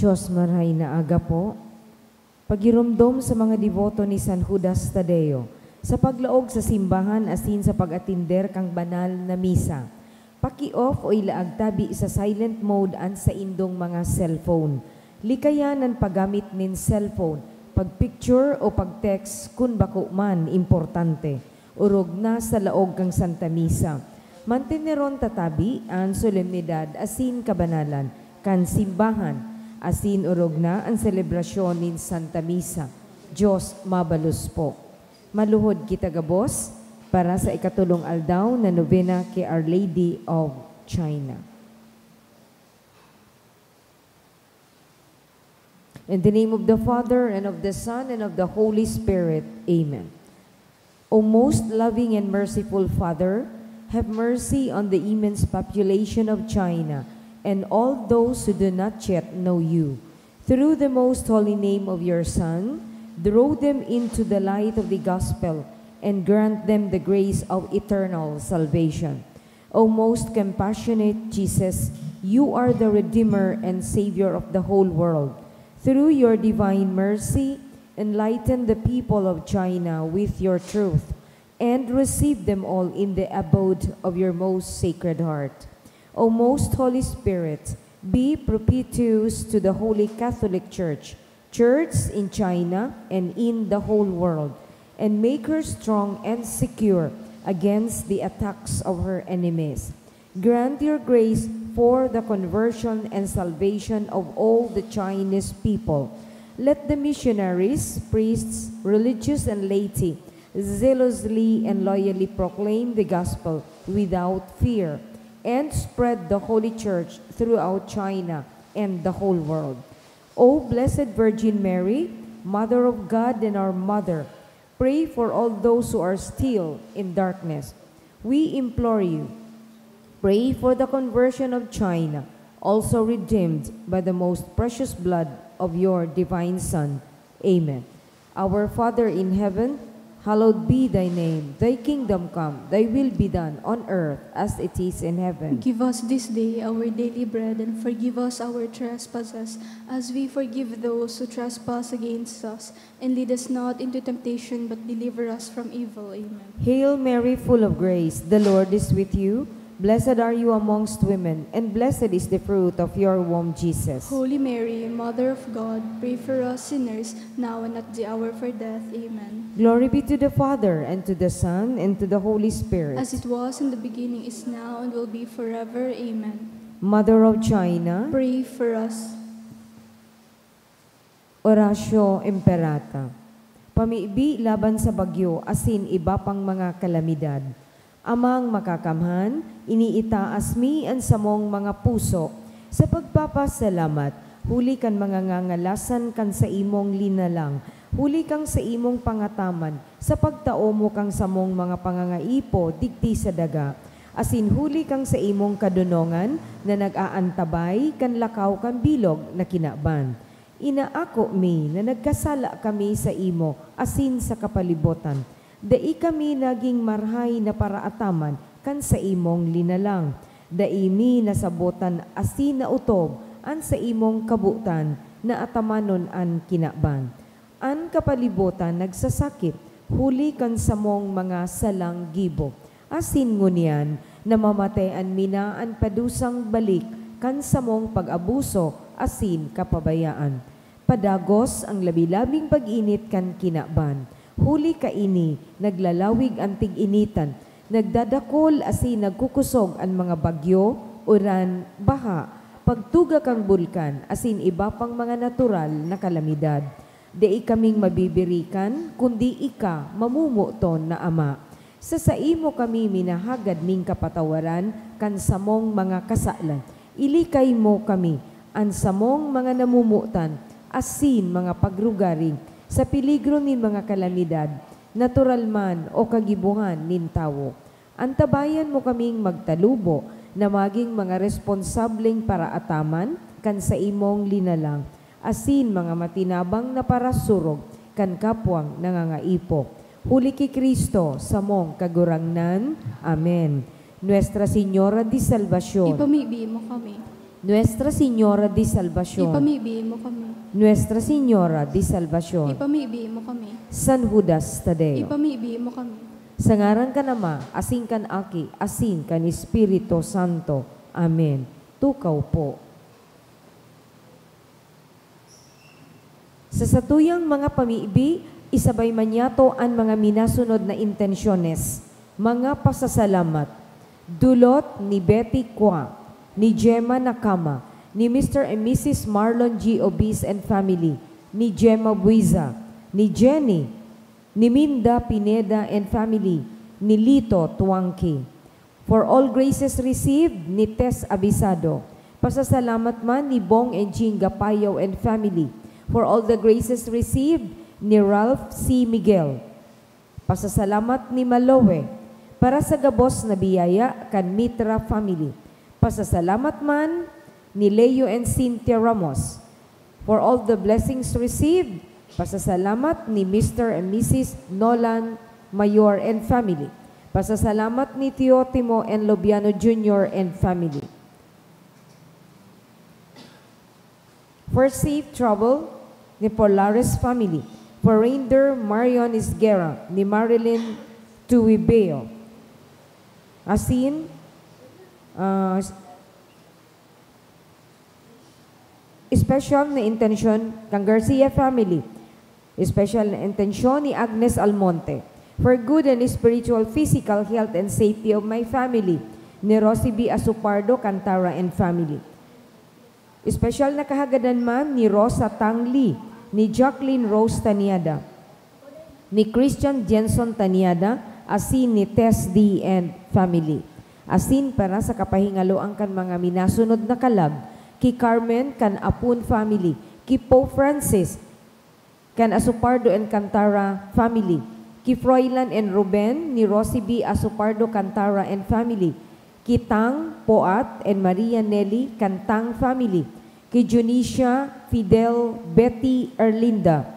Diyos maray na aga po, pagirumdom sa mga devoto ni San Judas Tadeo, sa paglaog sa simbahan asin sa pag-atinder kang banal na misa. Paki-off o ilaag tabi sa silent mode an sa indong mga cellphone. Likayan ang paggamit nin cellphone, pagpicture o pagtext kun bako man importante. Urog na sa laog kang Santa Misa. Manteneron tatabi ang solemnidad asin kabanalan kan simbahan. Asin urog na ang selebrasyon nin Santa Misa. Diyos mabalus po. Maluhod kita gabos para sa ikatulong aldaw na novena kay Our Lady of China. In the name of the Father, and of the Son, and of the Holy Spirit. Amen. O most loving and merciful Father, have mercy on the immense population of China and all those who do not yet know you. Through the most holy name of your Son, draw them into the light of the gospel and grant them the grace of eternal salvation. O most compassionate Jesus, you are the Redeemer and Savior of the whole world. Through your divine mercy, enlighten the people of China with your truth and receive them all in the abode of your most sacred heart. O most Holy Spirit, be propitious to the Holy Catholic Church, Church in China and in the whole world, and make her strong and secure against the attacks of her enemies. Grant your grace for the conversion and salvation of all the Chinese people. Let the missionaries, priests, religious, and laity zealously and loyally proclaim the gospel without fear and spread the Holy Church throughout China and the whole world. O Blessed Virgin Mary, Mother of God and our Mother, pray for all those who are still in darkness. We implore you, pray for the conversion of China, also redeemed by the most precious blood of your divine Son. Amen. Our Father in heaven, hallowed be thy name. Thy kingdom come, thy will be done on earth as it is in heaven. Give us this day our daily bread, and forgive us our trespasses, as we forgive those who trespass against us. And lead us not into temptation, but deliver us from evil. Amen. Hail Mary, full of grace, the Lord is with you. Blessed are you amongst women, and blessed is the fruit of your womb, Jesus. Holy Mary, Mother of God, pray for us sinners, now and at the hour of our death. Amen. Glory be to the Father, and to the Son, and to the Holy Spirit. As it was in the beginning, is now, and will be forever. Amen. Mother of China, pray for us. Oratio Imperata. Pamiibi laban sa bagyo, asin iba pang mga kalamidad. Amang makakamhan, iniitaas mi ang samong mga puso, sa pagpapasalamat, huli kan mga ngangalasan kan sa imong linalang, huli kang sa imong pangataman, sa pagtao mo kang samong mga pangangaipo, digti sa daga, asin huli kang sa imong kadunongan, na nag-aantabay, kan lakaw kan bilog na kinaban. Inaako mi, na nagkasala kami sa imo, asin sa kapalibotan, dai kami naging marhay na paraataman kan sa imong linalang. Dai mi nasabotan asin na utob an sa imong kabutan na atamanon an kinaban. An kapalibotan nagsasakit, huli kan samong mga salang gibo. Asin ngunyan, namamatayan mina an padusang balik kan samong pag-abuso asin kapabayaan. Padagos ang labi-labing pag-init kan kinaban. Huli kaini, naglalawig ang tig-initan, nagdadakol asin nagkukusog ang mga bagyo, uran, baha, pagtuga kang bulkan, asin iba pang mga natural na kalamidad. Di kaming mabibirikan, kundi ika mamumuton na Ama. Sa saimo kami minahagad ning kapatawaran, kan samong mga kasalan. Ilikay mo kami, ang samong mga namumutan, asin mga pagrugaring, sa peligro nin mga kalamidad, natural man o kagibuhan nin tawo. Antabayan mo kaming magtalubo na maging mga responsableng paraataman kan sa imong linalang, asin mga matinabang na parasurog kan kapwang nangangaipo. Huli ki Kristo sa mong kagurangnan. Amen. Nuestra Señora de Salvación, Ipamibi mo kami. Nuestra Señora de Salvación, Ipamibi mo kami. Nuestra Señora de Salvación, Ipamibi mo kami. San Judas Tadeo, Ipamibi mo kami. sa ngaran ka Ama, asin kan Aki, asin kan Espiritu Santo. Amen. Tukaw po. Sa satuyang mga pamiibi, isabay manyato ang mga minasunod na intensyones, mga pasasalamat. Dulot ni Betty Kwa, ni Gemma Nakama, ni Mr. and Mrs. Marlon G. Obis and family, ni Gemma Buiza, ni Jenny, ni Minda Pineda and family, ni Lito Tuangki. For all graces received, ni Tess Abisado. Pasasalamat man ni Bong and Jean Gapayaw and family. For all the graces received, ni Ralph C. Miguel. Pasasalamat ni Malowe. Para sa gabos na biyaya kan Mitra family. Pasasalamat man ni Leo and Cynthia Ramos. For all the blessings received, pasasalamat ni Mr. and Mrs. Nolan Mayor and family. Pasasalamat ni Teotimo and Lobiano Jr. and family. For safe travel, ni Polaris family. For Rainder Marion Isguera, ni Marilyn Tuwibeo. Asin, special na intensyon kang Garcia family. Special na intensyon ni Agnes Almonte. For good and spiritual, physical health and safety of my family. Ni Rosie B. Asupardo, Cantara and family. Special na kahagadan man ni Rosa Tangli, ni Jacqueline Rose Taniada, ni Christian Jenson Taniada, asin ni Tess D. and family. Asin para sa kapahingaloan kan mga minasunod na kalag, ki Carmen kan Apun family, ki Pope Francis, kan Asupardo and Cantara family, ki Froilan and Ruben, ni Rosie B. Asupardo Cantara and family, ki Tang Poat and Maria Nelly Cantang family, ki Junicia Fidel Betty Erlinda,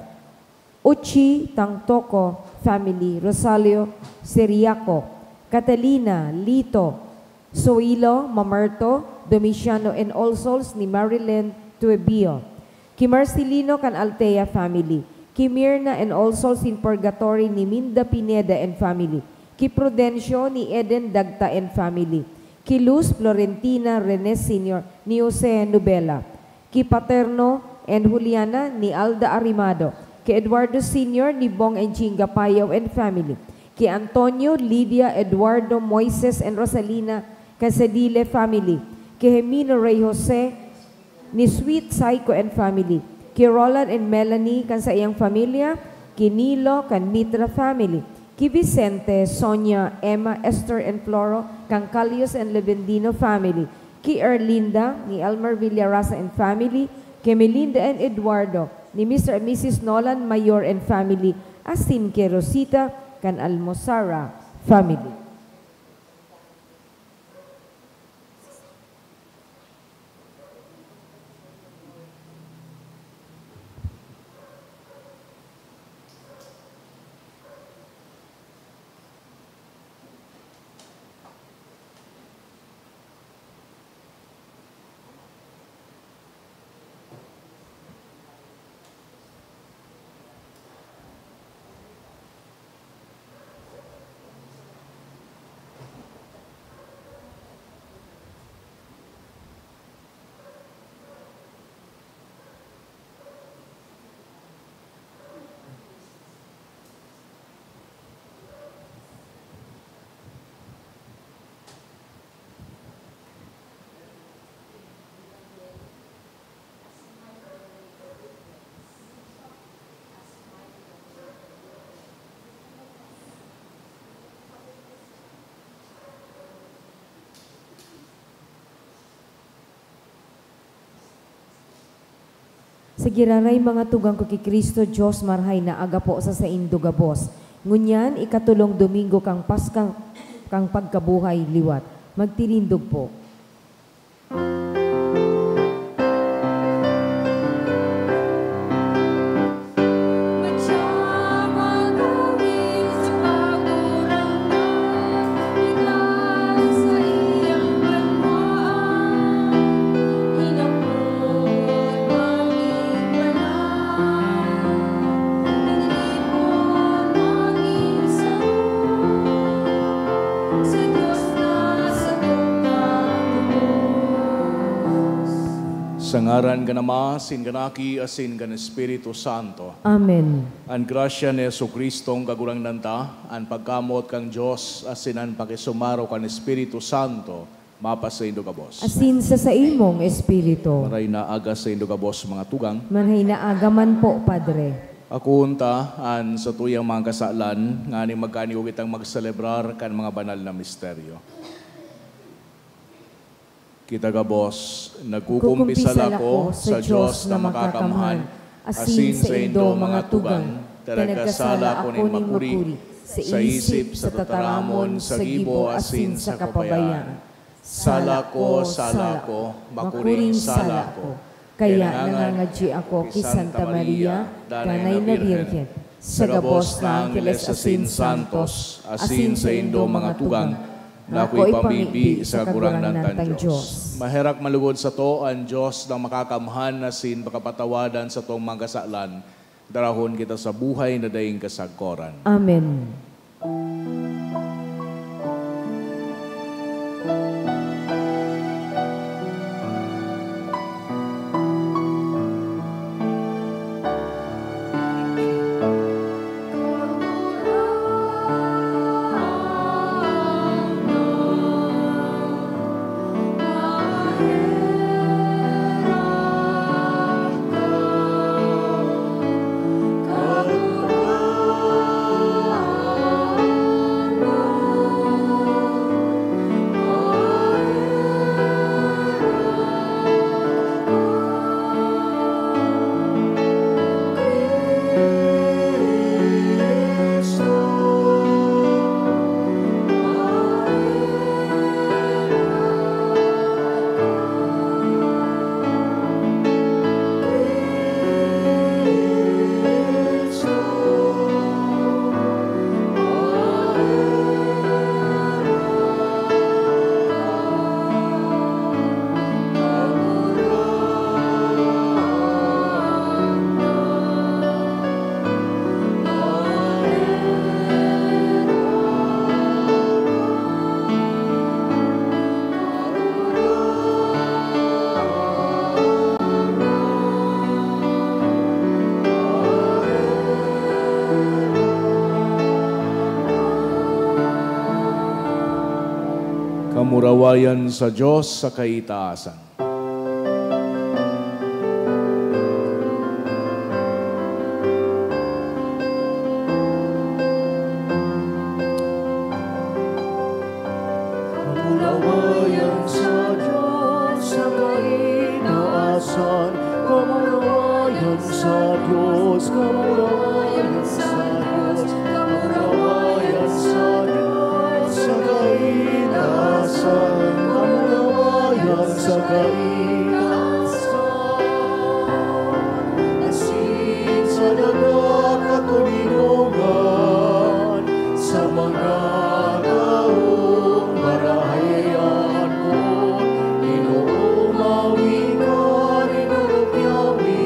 Uchi Tangtoko family, Rosalio Seriaco, Catalina Lito, Soilo Mamerto, Domiciano and All Souls ni Marilyn Tuebio, ki Marcelino kan Altea family, ki Mirna and All Souls in Purgatory ni Minda Pineda and family, ki Prudencio ni Eden Dagta and family, ki Luz Florentina Rene Sr. ni Jose Nubela, ki Paterno and Juliana ni Alda Arimado, ki Eduardo Sr. ni Bong and Chinga Payaw and family, ki Antonio, Lydia, Eduardo, Moises and Rosalina Casadile family, ki Gemino Ray Jose ni Sweet Psycho and family, ki Roland and Melanie kan sa iyang familia, ki Nilo kan Mitra family, ki Vicente, Sonia, Emma, Esther and Floro kan Calios and Levendino family, ki Erlinda ni Elmer Villarasa and family, ki Melinda and Eduardo ni Mr. and Mrs. Nolan Mayor and family, asin ki Rosita kan Almosara family. Sa giraray mga tugang ko kay Kristo, Diyos marhay na aga po sa indo gabos. Ngunyan, ikatulong Domingo kang Paskang kang pagkabuhay liwat. Magtirindog po. Ikaw sa Diyos na sa tubos. Sa ngaran ka nama, sin ganaki, asin gan Espiritu Santo. Amen. An grasya ni Jesucristo ang kagurang nanta, an pagkamot kang Diyos, asin an pakisumaro kan Espiritu Santo, mapa sa indo kabos. Asin sa imong Espiritu. Maray na aga sa indo kabos mga tugang. Manhay na agaman po, Padre. Ako unta, an sa tuyang mga kasalan, nga ni magkaniw kitang magselebrar kan mga banal na misteryo. Kita kabos, nagkukumpisal ako sa Diyos na makakamhan, asin sa indo mga tugang, talagasala ko ning makuri, sa isip, sa tataramon, sa gibo, asin sa kapabayaan. Sala ko, makuring sala ko. Kaya nangangadji ako ki Santa Maria, Danay na Birhen, sa gabos na Angeles asin Santos, asin sa indo mga tugang, na ako'y pamibi sa kurangnan tang Diyos. Maherak malugod sa to ang Diyos ng makakamhan na sin makapatawadan sa tong mga kasalan. Darahon kita sa buhay na daing kasagkoran. Amen. Kamurawayan sa Diyos sa kaitaasan. Kamurawayan sa Diyos sa kaitaasan. Kamurawayan sa Diyos, kamurawayan sa Diyos, kamurawayan sa Diyos sa kaitaasan. Kamurawayan sa kaitaasan. Asin sa dagat katulinungan sa mga taong barahayan mo. Inuumawi ka, inurupyawi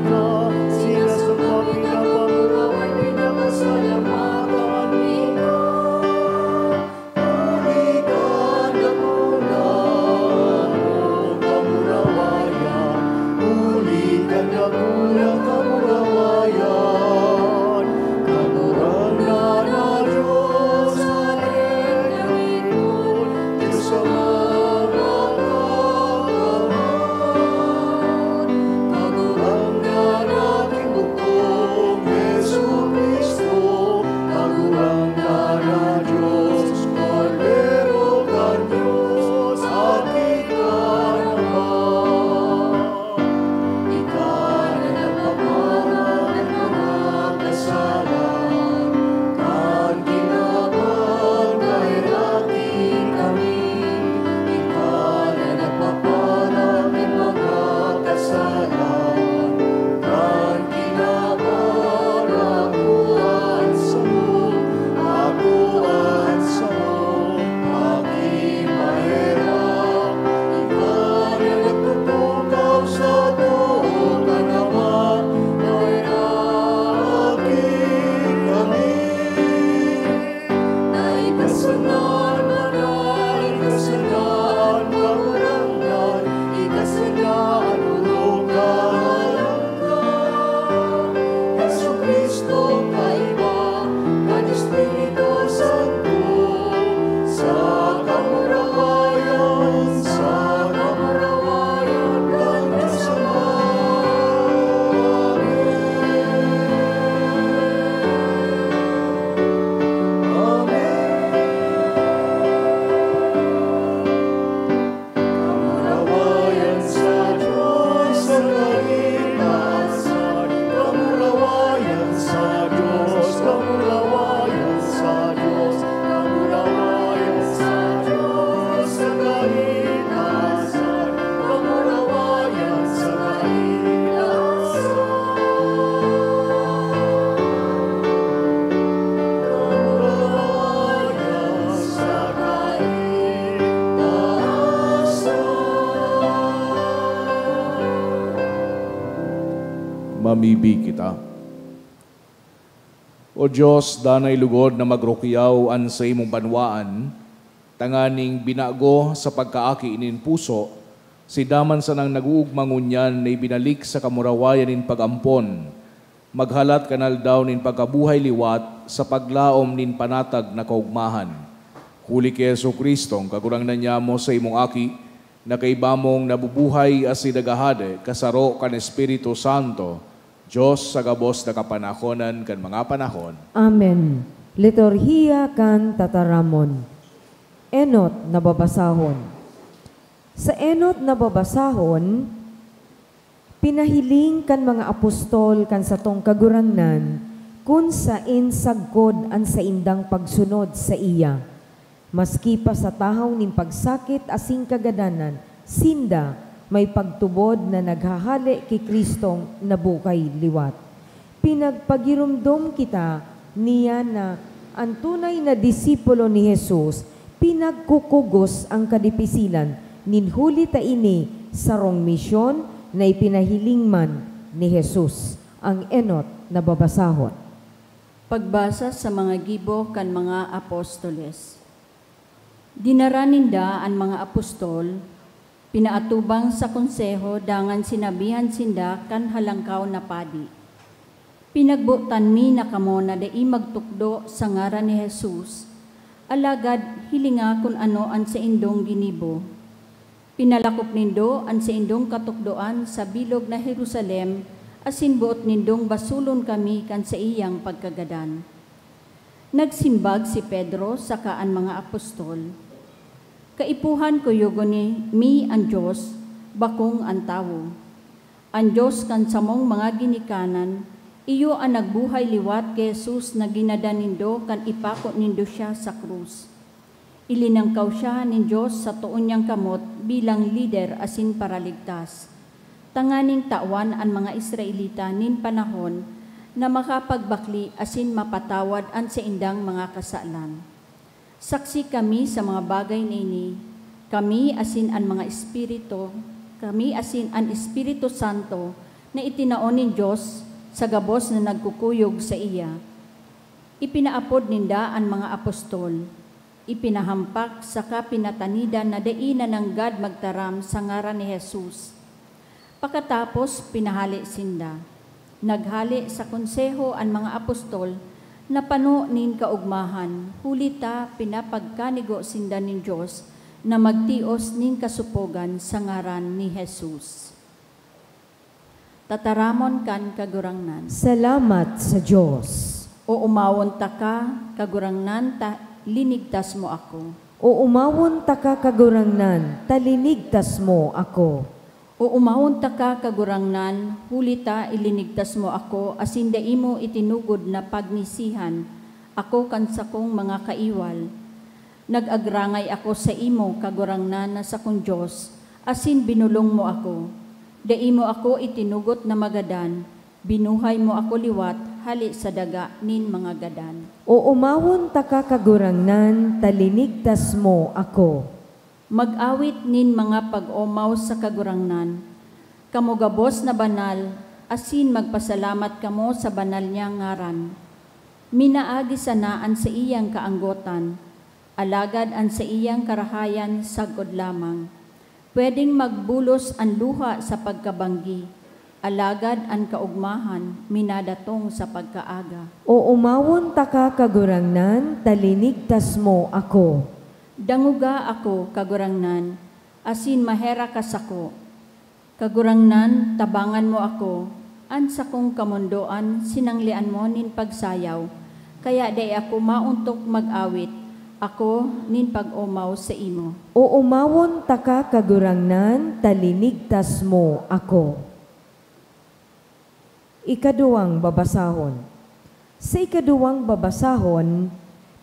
ka, sinasamba pinapamurawan, pinapasalamatan ka. Uli ka na mula, kamurawan. mangamibi kita. O Diyos, danay lugod na magrukyaw an sa imong banwaan, tanganing binago sa pagkaaki inin puso, si daman sa nang naguugmangunyan na ibinalik sa kamurawayan nin pagampon, maghalat kanal daw nin pagkabuhay liwat sa paglaom nin panatag na kaugmahan. Huli kay Jesu-Kristo, kagurang na niya mo sa imong aki, na kaibamong nabubuhay as sinagahade, kasaro kan Espiritu Santo, Diyos sa gabos na kapanahonan kan mga panahon. Amen. Liturhiya kan tataramon. Enot na babasahon. Sa enot na babasahon, pinahiling kan mga apostol kan satong kagurangnan kun sain sagkod an sa indang pagsunod sa iya. Maski pa sa tahaw nin pagsakit asing kagadanan, sinda may pagtubod na naghahali kay Kristong nabukay liwat. Pinagpagirumdom kita niya na ang tunay na disipulo ni Jesus, pinagkukugos ang kadipisilan, ninhuli ta ini sarong misyon na ipinahiling man ni Jesus. Ang enot na babasahon. Pagbasa sa mga gibo kan mga apostoles. Dinaraninda ang mga apostol, pinaatubang sa konseho dangan sinabihan sinda kan halangkaw na padi. Pinagbutan mi na kamo na dai magtukdo sa ngaran ni Jesus, alagad hilinga kun ano an sa indong ginibo. Pinalakop nindo an sa indong katukdoan sa bilog na Jerusalem, asin buot nindong basulon kami kan sa iyang pagkagadan. Nagsimbag si Pedro sa kaan mga apostol. Kaipuhan ko yugo ni mi ang Diyos, bakong ang tawo. Ang Diyos kan samong mga ginikanan, iyo ang nagbuhay liwat kay Jesus na ginadan nindo kan ipako nindo siya sa krus. Ilinangkaw siya ni Diyos sa tuon niyang kamot bilang lider asin paraligtas. Tanganing tawan ang mga Israelita nin panahon na makapagbakli asin mapatawad an sa indang mga kasalan. Saksi kami sa mga bagay nini, kami asin ang mga espiritu, kami asin ang Espiritu Santo na itinaon ni Diyos sa gabos na nagkukuyog sa iya. Ipinaapod ninda ang mga apostol, ipinahampak sa kapinatanida na daina ng God magtaram sa ngaran ni Jesus. Pagkatapos pinahali sinda, naghali sa konseho ang mga apostol, napano nin kaugmahan, hulita pinapagkanigo sinda nin Diyos na magtios nin kasupogan sa ngaran ni Jesus. Tataramon kan kagurangnan. Salamat sa Diyos. O umawon ta ka, kagurangnan, linigtas mo ako. O umawon ta ka kagurangnan, talinigtas mo ako. O umawon ta ka kagurangnan, hulita ilinigtas mo ako, asin dai mo itinugod na pagnisihan, ako kansakong mga kaiwal. Nag-agrangay ako sa imo kagurangnan na sa kong Diyos, asin binulong mo ako. Dai mo ako itinugot na magadan, binuhay mo ako liwat, hali sa daga nin mga gadan. O umawon ta ka kagurangnan, talinigtas mo ako. Mag-awit nin mga pag-umaw sa kagurangnan. Kamo gabos na banal, asin magpasalamat kamo sa banal niya ngaran. Minaagi sanaan sa iyang kaanggotan, alagad an sa iyang karahayan sagod lamang. Pwedeng magbulos ang luha sa pagkabanggi, alagad ang kaugmahan, minadatong sa pagkaaga. O umawon ta ka kagurangnan, talinigtas mo ako. Danguga ako, kagurangnan, asin mahera ka sako. Kagurangnan, tabangan mo ako, an sa kong kamundoan, sinanglian mo nin pagsayaw, kaya day ako mauntok mag-awit, ako nin pag-umaw sa imo. O umawon ta ka kagurangnan, talinigtas mo ako. Ikaduwang babasahon. Sa ikaduwang babasahon,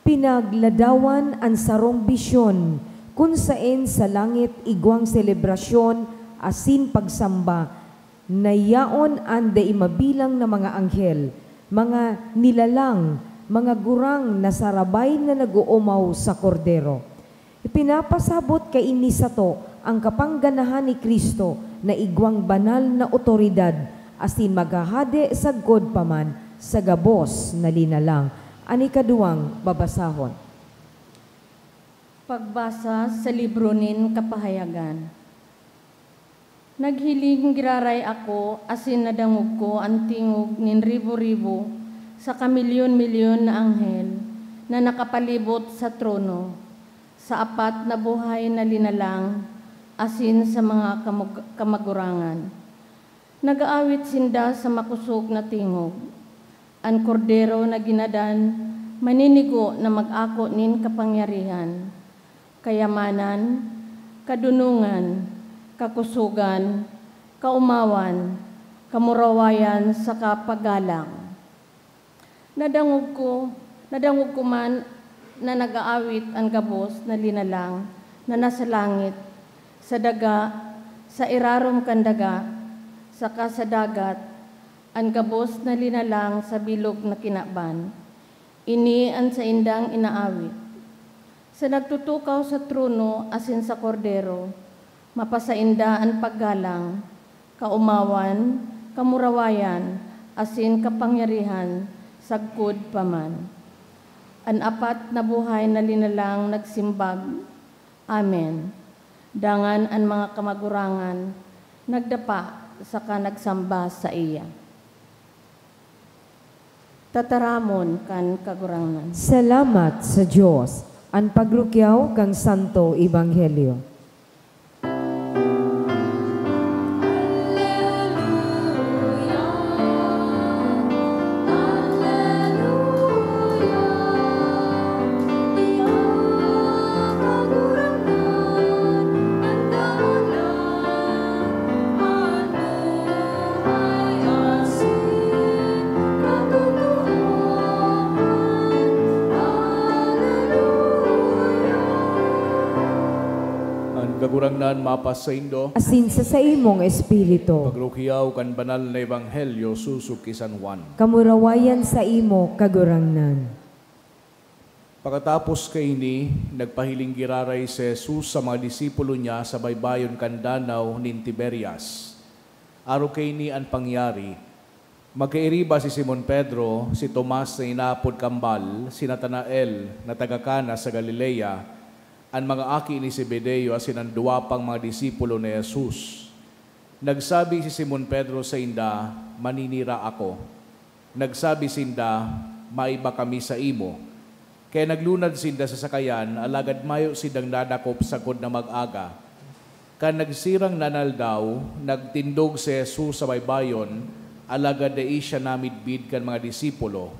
pinagladawan ang sarong bisyon kung saan sa langit igwang selebrasyon asin pagsamba na yaon ang daimabilang na mga anghel, mga nilalang, mga gurang na sarabay na naguumaw sa kordero. Ipinapasabot kay ini sa to ang kapangganahan ni Kristo na igwang banal na otoridad asin maghahade sagkod paman sa gabos na linalang. Ani kaduwang babasahon. Pagbasa sa libro nin kapahayagan. Naghiling giraray ako, asin nadangog ko ang tingog nin ribo-ribo sa kamilyon-milyon na anghel na nakapalibot sa trono, sa apat na buhay na linalang, asin sa mga kamagurangan. Nag-aawit sinda sa makusog na tingog. Ang kordero na ginadan, maninigo na mag-ako nin kapangyarihan, kayamanan, kadunungan, kakusugan, kaumawan, kamurawayan sa kapagalang. Nadangog ko man na nag-aawit ang gabos na linalang na nasa langit, sa daga, sa irarom kan daga, saka sa dagat, ang gabos na linalang sa bilog na kinaban. Ini ang sa indang inaawit. Sa nagtutukaw sa trono asin sa kordero, mapasainda ang paggalang, kaumawan, kamurawayan, asin kapangyarihan, sagkod paman. Ang apat na buhay na linalang nagsimbag, Amen. Dangan ang mga kamagurangan, nagdapa saka nagsamba sa iya. Tataramon kan kagurangan. Salamat sa Diyos. Ang pagrukyaw kang Santo Ebanghelyo. Kagurangnan mapasaindo, Asin sa imong espiritu. pagrukiyaw kan banal na ebanghelyo susuk kay San Juan. Kamurawayan sa imo kagurangnan. Pagkatapos kaini, nagpahiling giraray si Jesus sa mga disipulo niya sa baybayon kan danaw nin Tiberias. Araw kaini ang pangyari, magkairiba si Simon Pedro, si Tomas na inapod kambal, si Natanael na taga-Kana sa Galilea, ang mga aki ni Zebedeo asin ang duwa pang mga disipulo ni Jesus. Nagsabi si Simon Pedro sa inda, maninira ako. Nagsabi sinda, maiba kami sa imo. Kaya naglunad sinda sa sakayan, alagad mayo sindang nadakop sagod na mag-aga. Kan nagsirang nanal daw, nagtindog si Jesus sa baybayon, alagad na isya namidbid kan mga disipulo.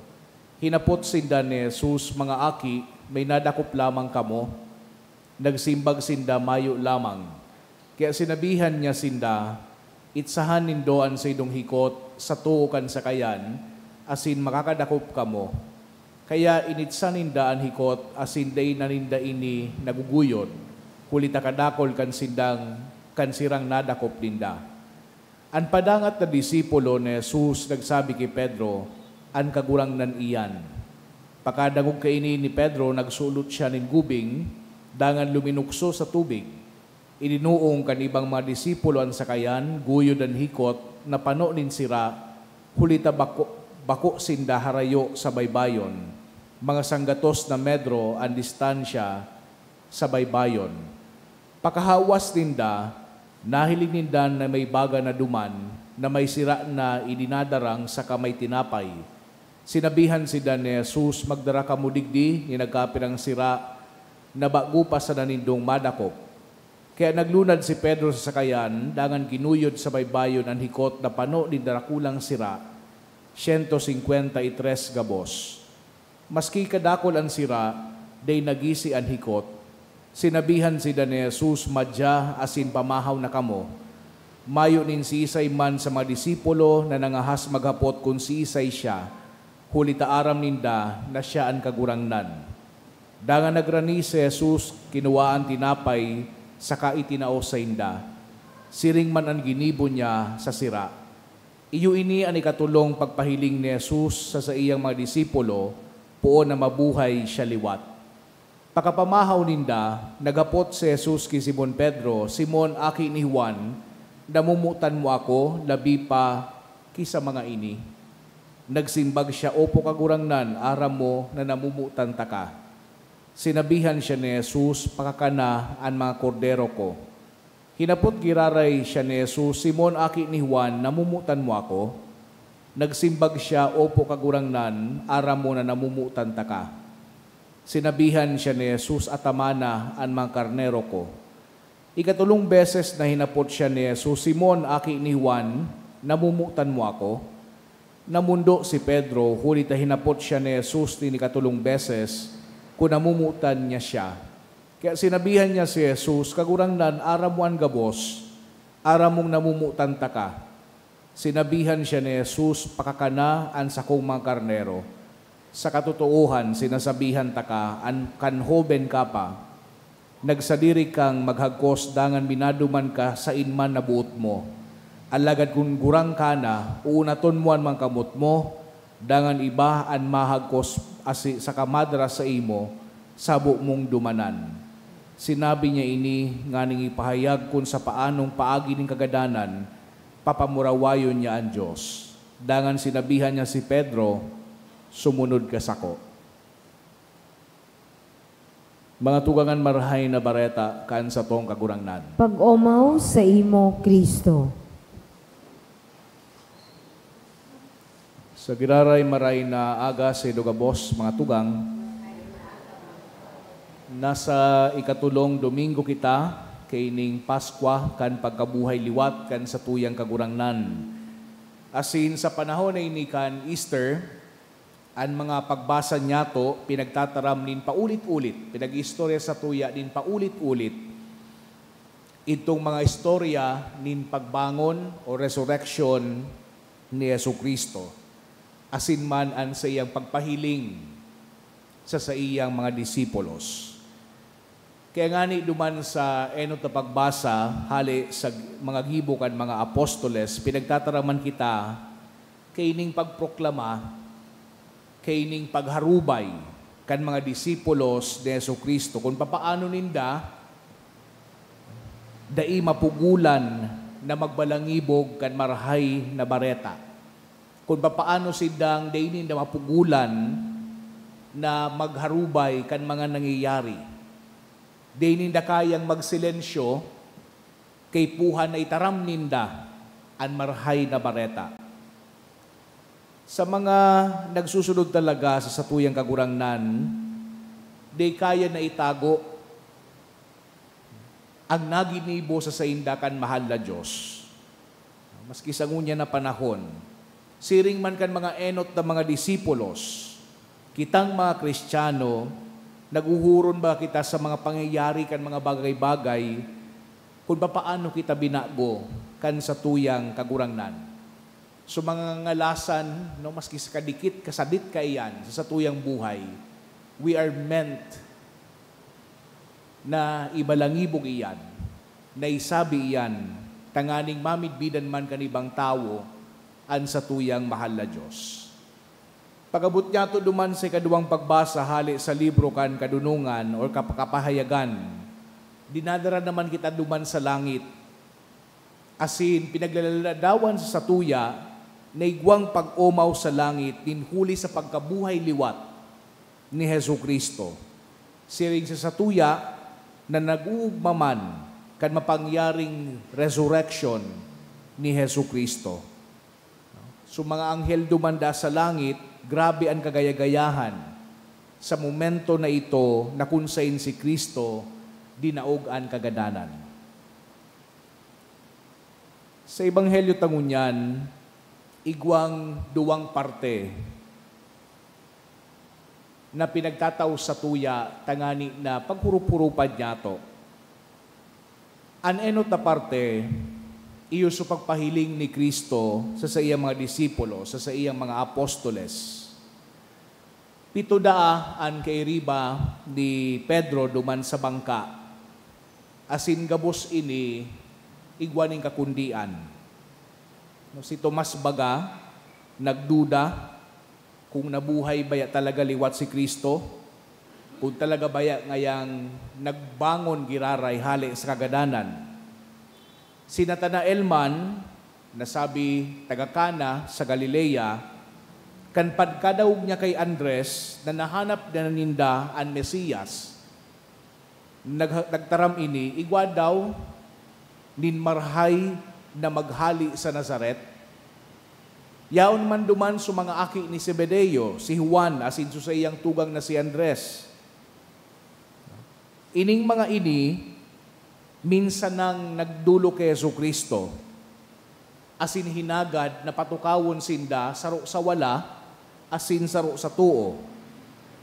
Hinapot sinda ni Jesus, mga aki, may nadakop lamang kamo. Nagsimbag sinda mayo lamang. Kaya sinabihan niya sinda, itsahan nindoan sa idong hikot sa tuukan sa kayan, asin makakadakop kamo. Kaya initsan ninda ang hikot, asin day naninda ini naguguyod, kulita kadakol kan sirang nadakop ninda. Ang padangat na disipulo ni Jesus nagsabi kay Pedro, ang kagurangnan iyan. Pakadangog kaini ni Pedro, nagsulot siya nin gubing, dangan luminukso sa tubig. Ininuong kanibang mga disipulo ang sakayan, guyo dan hikot, na pano nin sira, hulita bako sinda harayo sa baybayon. Mga sanggatos na medro ang distansya sa baybayon. Pakahawas ninda, nahiling ninda na may baga na duman, na may sira na idinadarang sa kamay tinapay. Sinabihan si ni Jesus, magdara ka mo digdi, ni nagkapirang sira, na bago pa sa nanindong madakop. Kaya naglunad si Pedro sa sakayan, dangan ginuyod sa baybayon ang hikot na pano ni darakulang sira, 153 gabos. Maski kadakol ang sira, day nagisi ang hikot, sinabihan si ni Jesus, madya asin pamahaw na kamo. Mayo nin si Isay man sa mga disipulo na nangahas maghapot kung si Isay siya, hulita aram ninda na siya ang kagurangnan. Dangan nagrani si Jesus, kinuwaan tinapay, saka itinao sa inda. Siring man ang ginibo niya sa sira. Iyo ini ang ikatulong pagpahiling ni Jesus sa iyang mga disipulo, puon na mabuhay siya liwat. Pakapamahaw ninda, nagapot si Jesus kay Simon Pedro, Simon, aki ni Juan, namumutan mo ako, labi pa kisa mga ini. Nagsimbag siya, opo kagurangnan, aram mo na namumutan ta ka. Sinabihan siya ni Jesus, pakakana ang mga kordero ko. Hinapot giraray siya ni Jesus, Simon aki ni Juan, namumutan mo ako? Nagsimbag siya, opo kagurangnan, aram mo na namumutan ta ka. Sinabihan siya ni Jesus, atamana ang mga karnero ko. Ikatulong beses na hinapot siya ni Jesus, Simon aki ni Juan, namumutan mo ako? Namundo si Pedro, huli ta hinapot siya ni Jesus ni ikatulong beses, kung namumutan niya siya. Kaya sinabihan niya si Jesus, kagurangnan, aram mo ang gabos, aram mong namumutan ta ka. Sinabihan siya ni Jesus, pakakana ang sakong mga karnero. Sa katotohan, sinasabihan ta ka, an kanhoben ka pa, nagsadiri kang maghagkos dangan minaduman ka sa inman na buot mo. Alagad kung gurang ka na, uunaton mo ang mga kamot mo, dangan iba ang mahagkos sa kamadra sa imo, sabo mong dumanan. Sinabi niya ini, nganing ipahayag kung sa paanong paagi ng kagadanan, papamurawayon niya ang Diyos. Dangan sinabihan niya si Pedro, sumunod ka sako. Mga tugangan marahay na bareta, kaan sa tong kagurangnan. Pag-omaw sa imo, Kristo. Sa giraray maray na aga sa Idogabos, mga tugang, nasa ikatulong Domingo kita, kaining Paskwa, kan pagkabuhay liwat, kan sa tuyang kagurangnan. Asin sa panahon na ini kan Easter, ang mga pagbasa niya to, pinagtataram nin paulit-ulit, pinag-istorya sa tuya nin paulit-ulit, itong mga istorya nin pagbangon o resurrection ni Jesucristo. Asin man ang sa iyang pagpahiling sa iyang mga disipulos. Kaya nga ni duman sa enot na pagbasa, hali sa mga gibukan, mga apostoles, pinagtataraman kita, kaining pagproklama, kaining pagharubay, kan mga disipulos ni Jesucristo, kung papaano ninda, dai mapugulan na magbalangibog kan marahay na bareta. Kung paano sidang dainin na mapugulan na magharubay kan mga nangyayari. Dainin na kayang magsilensyo kay puhan na itaram ninda ang marhay na bareta. Sa mga nagsusunod talaga sa satuyang kagurangnan, di kaya na itago ang naginibo sa saindakan mahal na Diyos. Maski sa ngunya na panahon, siring man kan mga enot na mga disipulos, kitang mga Kristiyano, naguhuron ba kita sa mga pangyayari kan mga bagay-bagay, kung paano kita binago kan sa tuyang kagurangnan. So mga ngalasan, no, maski sa kadikit, kasadit ka iyan, sa tuyang buhay, we are meant na ibalangibog iyan, na isabi iyan, tanganing mamidbidan man kanibang tao, an sa tuyang mahal na Diyos. Pagabot niya to duman sa kaduwang pagbasa hali sa libro kan kadunungan o kapahayagan, dinadara naman kita duman sa langit. Asin pinaglaladawan sa satuya na igwang pag-umaw sa langit din huli sa pagkabuhay liwat ni Jesucristo. Siring sa satuya na nag-uugmaman kan mapangyaring resurrection ni Jesucristo. So mga anghel dumanda sa langit, grabe ang kagayagayahan sa momento na ito na kunsain si Kristo, dinaog ang kagadanan. Sa Ebanghelyo tangunyan, igwang duwang parte na pinagtataw sa tuya tangani na paghurup-hurupad niya to. An enot na parte, iyo sa pagpahiling ni Kristo sa iyang mga disipulo, sa iyang mga apostoles. 7 an kay riba ni Pedro duman sa bangka. Asin gabos ini, igwaning kakundian. No, si Tomas baga, nagduda kung nabuhay baya talaga liwat si Kristo, kung talaga baya ngayang nagbangon giraray hali sa kagadanan. Si Natanael man, nasabi taga-Kana sa Galilea, kan pagkadaog niya kay Andres na nahanap na ninda ang Mesiyas, nagtaram ini, igwa daw nin marhay na maghali sa Nazaret. Yaon man duman sa mga aki ni Zebedeo, si Juan, asin sa iyang tugang na si Andres. Ining mga ini, minsan nang nagdulo kay Jesucristo, asin hinagad na patukawon sinda saro sa wala, asin saro sa tuo.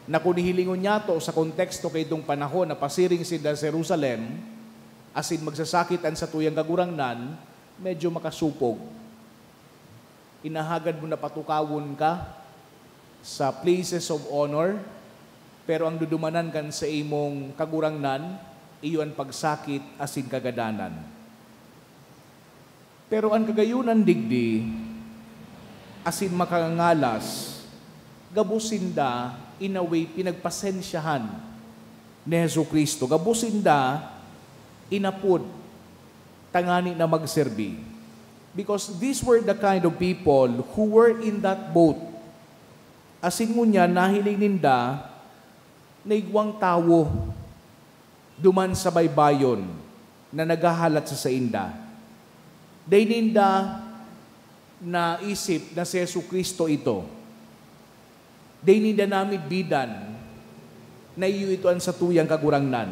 Na kung hilingon niya to sa konteksto kay itong panahon na pasiring sinda sa Jerusalem, asin magsasakitan sa tuyang kagurangnan, medyo makasupog. Inahagad mo na patukawon ka sa places of honor, pero ang dudumanan kan sa imong kagurangnan, iyon pagsakit asin kagadanan. Pero ang kagayunan digdi, asin makangalas, gabusinda, in a way, pinagpasensyahan ni Jesucristo. Gabusinda, inapod, tangani na magserbi. Because these were the kind of people who were in that boat. Asin ngunya, nahiling ninda, naigwang tawo, duman sa baybayon, na naghahalat sa sainda. Day ninda na isip na si Jesucristo ito. Day ninda namit bidan na iyo itoan sa tuyang kagurangnan.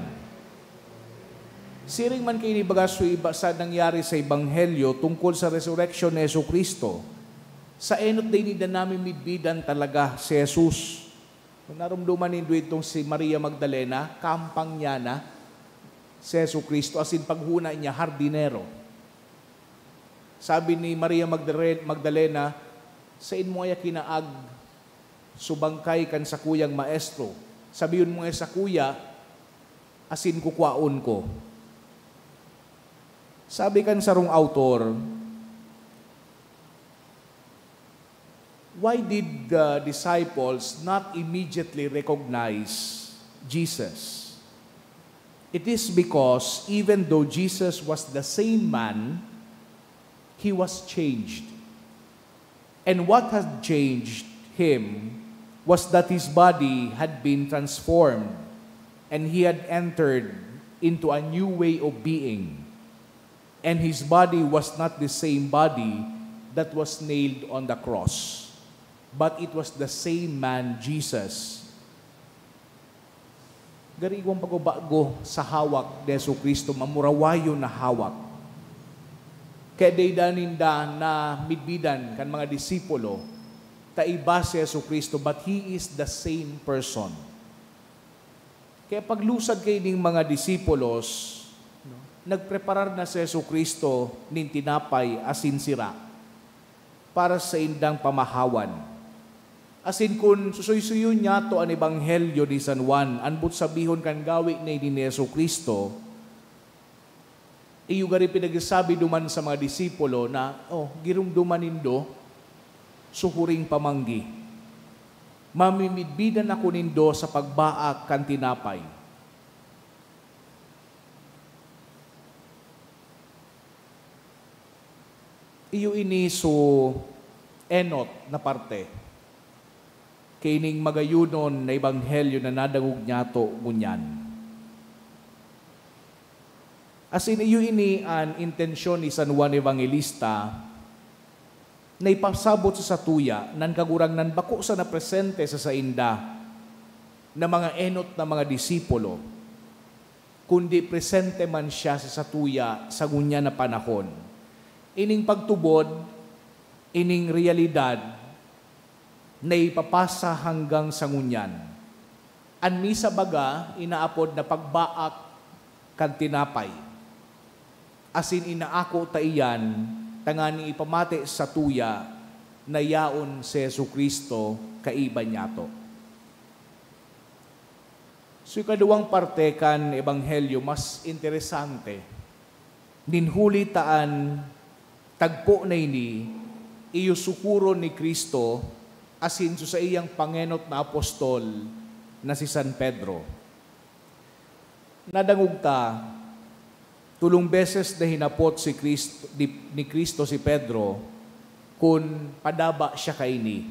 Siring man kayo ni Bagaso iba sa nangyari sa Ebanghelyo tungkol sa resurrection ni Jesucristo, sa enot day ninda namin midbidan talaga si Jesus. Kung narumduman nindo itong si Maria Magdalena, kampang niya na si Jesucristo, asin paghuna niya, hardinero. Sabi ni Maria Magdalena, sa inmo ay kinaag, subangkay kan sa kuyang maestro. Sabihin mo sa kuya, asin kukwaon ko. Sabi kan sarong autor, why did the disciples not immediately recognize Jesus? It is because even though Jesus was the same man, he was changed. And what had changed him was that his body had been transformed and he had entered into a new way of being. And his body was not the same body that was nailed on the cross, but it was the same man, Jesus. Gariwang pagbabago sa hawak ni Jesucristo, mamurawayo na hawak. Kaya daydaninda na midbidan kan mga disipulo, taiba si Jesucristo, but He is the same person. Kaya paglusad kayo ng mga disipulos, nagpreparar na si Jesucristo nin tinapay asin sira para sa indang pamahawan. Asin kun susuy-suyo niya to ang Ebanghelyo ni San Juan, anbut sabihon kan gawi ni Jesucristo, iyo gari pinagsabi duman sa mga disipulo na, girumduman nindo, suhuring pamanggi. Mamimidbidan ako nindo sa pagbaak kan tinapay. Iyo ini so enot na parte. Kining magayunon na Ebanghelyo na nadangog niya to ngunyan. As in, iyo ini an intensyon ni San Juan Evangelista na ipasabot sa satuya nan kagurang nan bako sa napresente sa sainda na mga enot na mga disipulo, kundi presente man siya sa satuya sa ngunya na panahon. Ining pagtubod, ining realidad na ipapasa hanggang sa ngunyan. Anmi sa baga, inaapod na pagbaak kan tinapay. Asin inaako taiyan, tangani ipamate sa tuya na yaon si Jesucristo kaiba niya to. So ikaduwang parte kan Ebanghelyo, mas interesante. Ninhuli taan, tagpo na ini, iyo sukuro ni Kristo, asin sa iyang pangenot na apostol na si San Pedro. Nadangog ta, Tulong beses na hinapot ni Kristo si Pedro kung padaba siya kaini.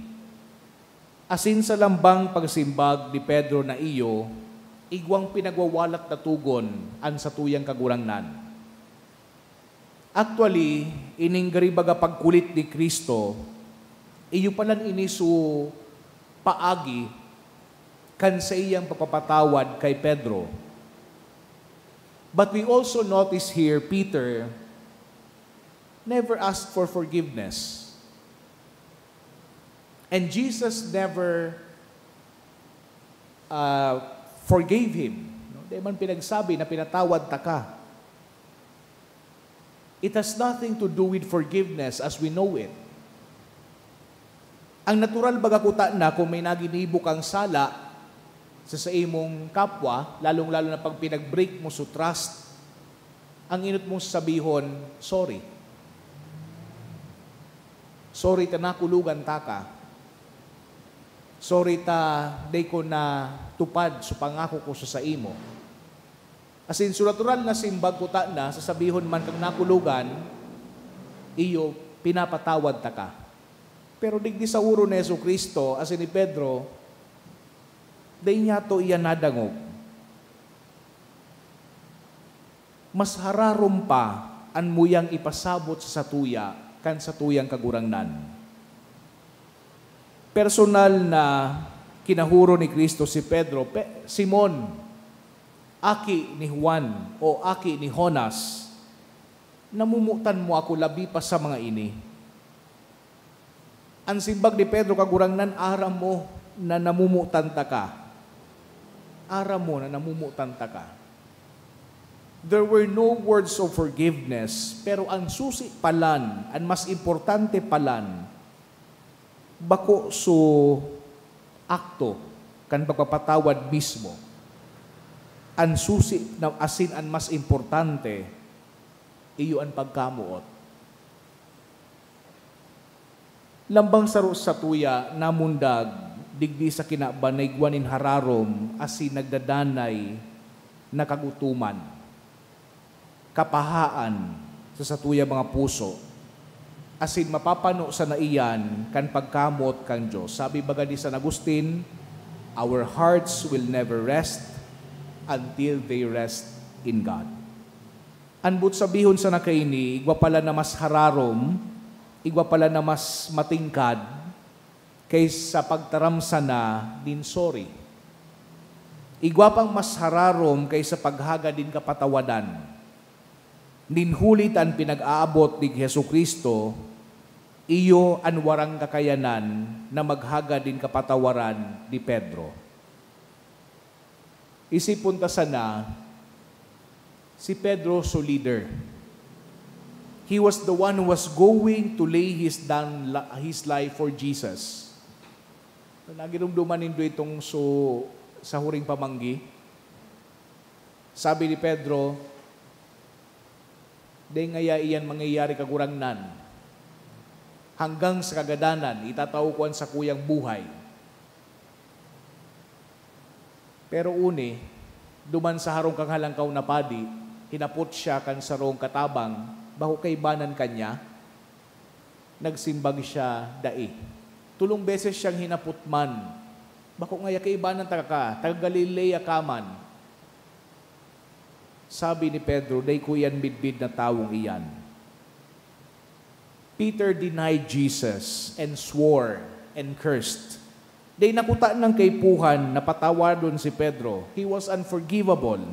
Asin sa lambang pagsimbag ni Pedro na iyo, igwang pinagwawalat na tugon an sa tuyang kagurangnan. Actually, ininggari baga pagkulit ni Kristo, iyo palan inisu paagi kan sa iyang papapatawad kay Pedro. But we also notice here, Peter never asked for forgiveness. And Jesus never forgave him. Di man pinagsabi na pinatawad ta ka. It has nothing to do with forgiveness as we know it. Ang natural baga kuta na kung may naginibo kang sala sa imong kapwa, lalong-lalo na pag pinag-break mo sa trust, ang inot mong sabihon, sorry. Sorry ta nakulugan ta ka. Sorry ta, day ko na tupad sa pangako ko sa imo. As in, natural na simbag kuta na, sasabihon man kang nakulugan, iyo, pinapatawad ta ka. Pero digdi sa uro ni Jesucristo, as in ni Pedro, day niya to iyan nadangog. Mas hararom pa an muyang ipasabot sa satuya kan sa tuyang kagurangnan. Personal na kinahuro ni Kristo si Pedro, Simon, aki ni Juan o aki ni Jonas, namumutan mo ako labi pa sa mga ini. Ang simbag ni Pedro kagurangnan, aram mo na namumutan ta ka. Aram mo na namumutan ta ka. There were no words of forgiveness, pero ang susi palan, ang mas importante palan, bako so akto, kan pagpapatawad mismo. Ang susi na asin ang mas importante, iyo ang pagkamuot. Lambang sa tuya, namundag, digdi sa kinabanayguanin hararom, asin nagdadanay, nakagutuman, kapahaan sa satuya mga puso, asin mapapano sa naiyan, kan pagkamot kang Diyos. Sabi baga ni San Agustin, our hearts will never rest until they rest in God. Anbut sabihon sa nakaini, igwa pala na mas hararom, igwa pala na mas matingkad, kaysa pagtaramsa na din sorry. Igwa pang mas hararom kaysa paghaga din kapatawadan. Ninhulit ang pinag-aabot ni Jesucristo, iyo ang warang kakayanan na maghaga din kapatawaran ni Pedro. Isipon ta sana, si Pedro so leader. He was the one who was going to lay his life for Jesus. Nagirumduman nindo itong sa huring pamanggi. Sabi ni Pedro, di ngaya iyan mangyayari kagurangnan. Hanggang sa kagadanan, itataukuan sa kuyang buhay. Pero uni, duman sa harong kang halangkaw na padi, hinapot siya kan sarong katabang, baho kay banan kanya, nagsimbag siya dai. Tulong beses siyang hinapot man, bako ngaya kay banan taga Galilea kaman. Sabi ni Pedro, day ko yan bidbid na tawong iyan. Peter denied Jesus and swore and cursed. Day nakuta ng kaypuhan na patawadon si Pedro. He was unforgivable.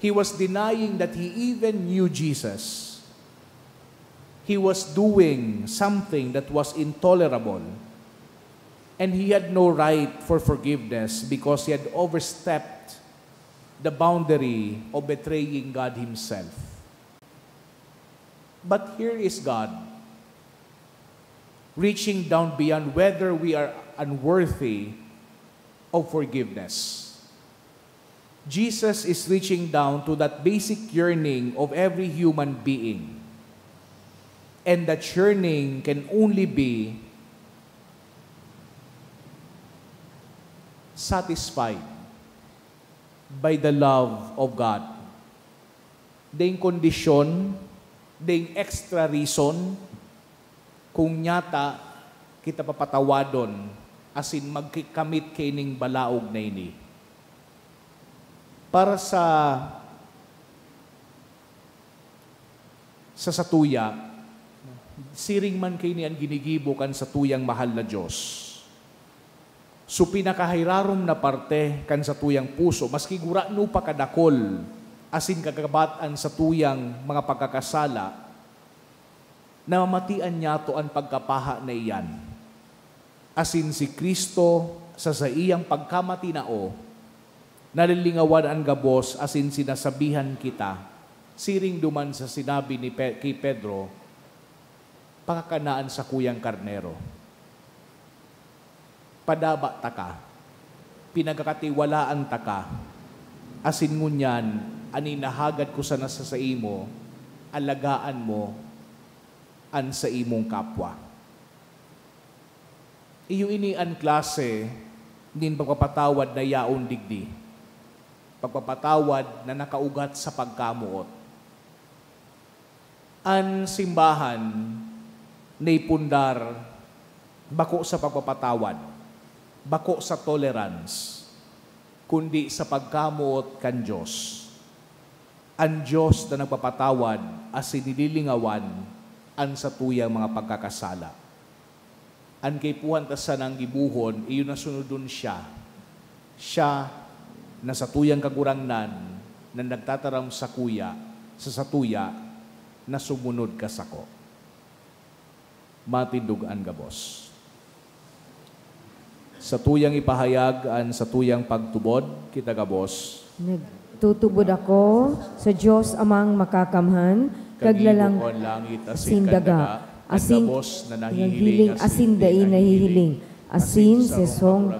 He was denying that he even knew Jesus. He was doing something that was intolerable. And he had no right for forgiveness because he had overstepped the boundary of betraying God himself. But here is God, reaching down beyond whether we are unworthy of forgiveness. Jesus is reaching down to that basic yearning of every human being. And that yearning can only be satisfied by the love of God. ding kondisyon, ding extra reason, kung nyata kita papatawadon, asin magkikamit kining balaog na ini. Para sa satuya, siring man kini ang ginigibo kan sa tuyang mahal na Diyos. So pinakahirarom na parte kan sa tuyang puso, maski gura no pa kadakol, asin kagabatan sa tuyang mga pagkakasala, na mamatian niya to ang pagkapaha na iyan. Asin si Kristo sa iyang pagkamati nao, nalilingawan ang gabos, asin sinasabihan kita, siring duman sa sinabi ni kay Pedro, pakakanaan sa kuyang karnero. Padaba taka, pinagkakatiwalaan taka, asin ngunyan, aninahagad ko sana sa imo, alagaan mo, an sa imong kapwa. Iyo ini an klase, din pagpapatawad na yaon digdi, pagpapatawad na nakaugat sa pagkamuot. An simbahan, naipundar, bako sa pagpapatawad, bako sa tolerance, kundi sa pagkamuot kan Diyos. Ang Diyos na nagpapatawad as sinililingawan ang sa tuyang mga pagkakasala. Ang kay puhantasan ng gibuhon, iyon na sunodun siya. Siya na sa tuyang kagurangnan na nagtataram sa kuya, sa satuya, na sumunod ka sako. Matindugan gabos. Sa tuyang ipahayag ang sa tuyang pagtubod, kita gabos. Nagtutubod ako sa Diyos amang makakamhan, kaglalang asin daga, asin nahihiling, asin dain nahihiling, asin sesong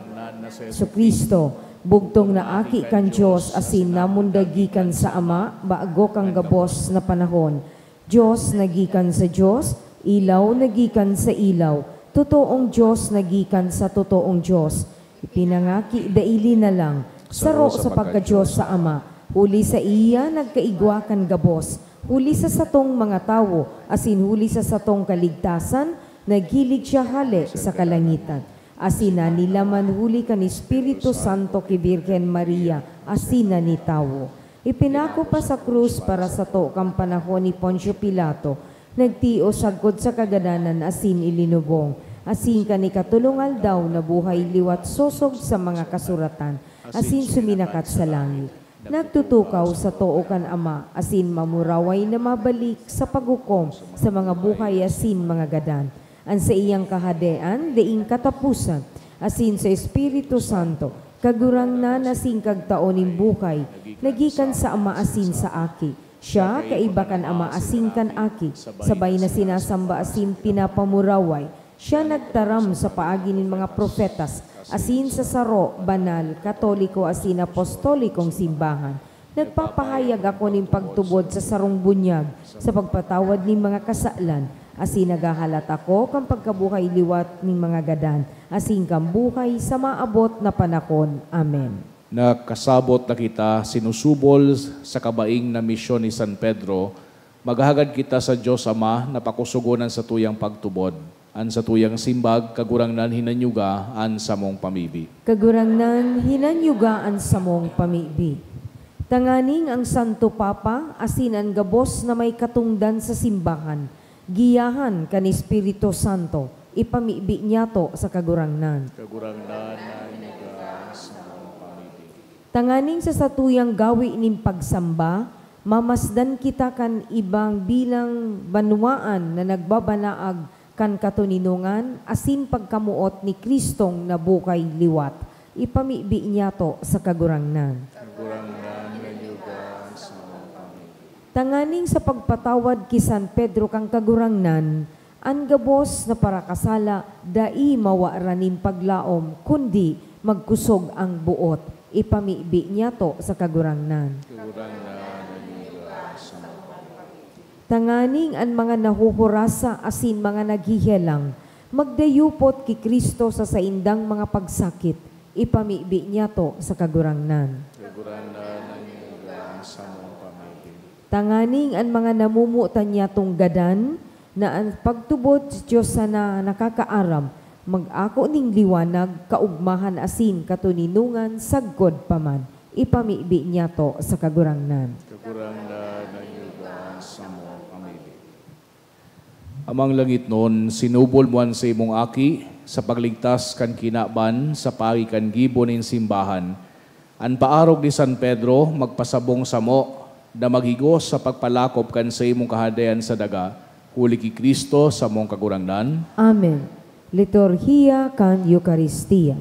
sa Kristo, bugtong na aki kan Diyos, asin namundagikan sa Ama, bago kang gabos na panahon. Diyos nagikan sa Diyos, ilaw nagikan sa ilaw, totoong Diyos nagikan sa totoong Diyos. Ipinangaki daili na lang, saro sa pagka-Diyos sa Ama, huli sa iya nagkaigwa kan gabos, huli sa satong mga tao, asin huli sa satong kaligtasan, naghilig siya hali sa kalangitan. Asin na nila man huli kan Espiritu Santo ki Birhen Maria, asin na ni tao. Ipinako pa sa krus para sa to kang panahon ni Poncio Pilato, nagtio sagkod sa kagadanan asin ilinubong, asin kani katulungal daw na buhay liwat sosog sa mga kasuratan, asin suminakat sa langit. Nagtutukaw sa too kan Ama, asin mamuraway na mabalik sa paghukom sa mga buhay asin mga gadan. An sa iyang kahadean, deing katapusan, asin sa Espiritu Santo, kagurang na nasing kagtaoning buhay, nagikan sa Ama asin sa aki. Siya kaibakan Ama asin kan aki, sabay na sinasamba asin pinapamuraway. Siya nagtaram sa paagi ng mga profetas, asin sa saro, banal, katoliko asin apostolikong simbahan. Nagpapahayag ako ng pagtubod sa sarong bunyag, sa pagpatawad ng mga kasalan, asin nagahalat ako kang pagkabuhay liwat ng mga gadan, asin kang buhay sa maabot na panahon. Amen. Nakasabot na kita, sinusubol sa kabaing na misyon ni San Pedro, maghahagad kita sa Diyos Ama na pakusugunan sa tuyang pagtubod. An sa tuyang simbag, kagurangnan hinanyuga, an sa mong pamibi. Kagurangnan hinanyugaan sa mong pamibi. Tanganing ang Santo Papa, asin ang gabos na may katungdan sa simbahan, giyahan kan Espiritu Santo, ipamibi niya to sa kagurangnan. Kagurangnan hinanyuga sa mong pamibi. Tanganing sa satuyang gawi ning pagsamba, mamasdan kita kan ibang bilang banwaan na nagbabanaag kan katuninungan, asin pagkamuot ni Kristong na bukay liwat. Ipamibi niya to sa kagurangnan. Kagurangnan hinanyuga sa mong pamibi. Tanganing sa pagpatawad ki San Pedro kang kagurangnan, an gabos na parakasala, dai mawaranin paglaom, kundi magkusog ang buot. Ipamibi niya to sa kagurangnan. Kagurangnan hinanyuga sa mong pamibi. Tanganing ang mga nahuhurasa asin mga naghihelang, magdayupot ki Kristo sa saindang mga pagsakit, ipamibi niya to sa kagurangnan. Kagurangnan hinanyuga sa mong pamibi. Tanganing ang mga namumutan niya tunggadan, na ang pagtubod sa Diyos sana nakakaaram, mag-ako ning liwanag, kaugmahan asin, katuninungan, sagkod paman. Ipamibi niya to sa kagurangnan. Kagurangnan na yuga sa mo pamili. Amang langit nun, sinubol mo sa imong aki, sa pagligtas kan kinaban, sa pagi kan gibon in simbahan. An paarog ni San Pedro, magpasabong sa mo, na maghigos sa pagpalakop kan sa imong kahadayan sa daga, huli ki Kristo sa mong kagurangnan. Amen. Liturhiya kan Eucharistia.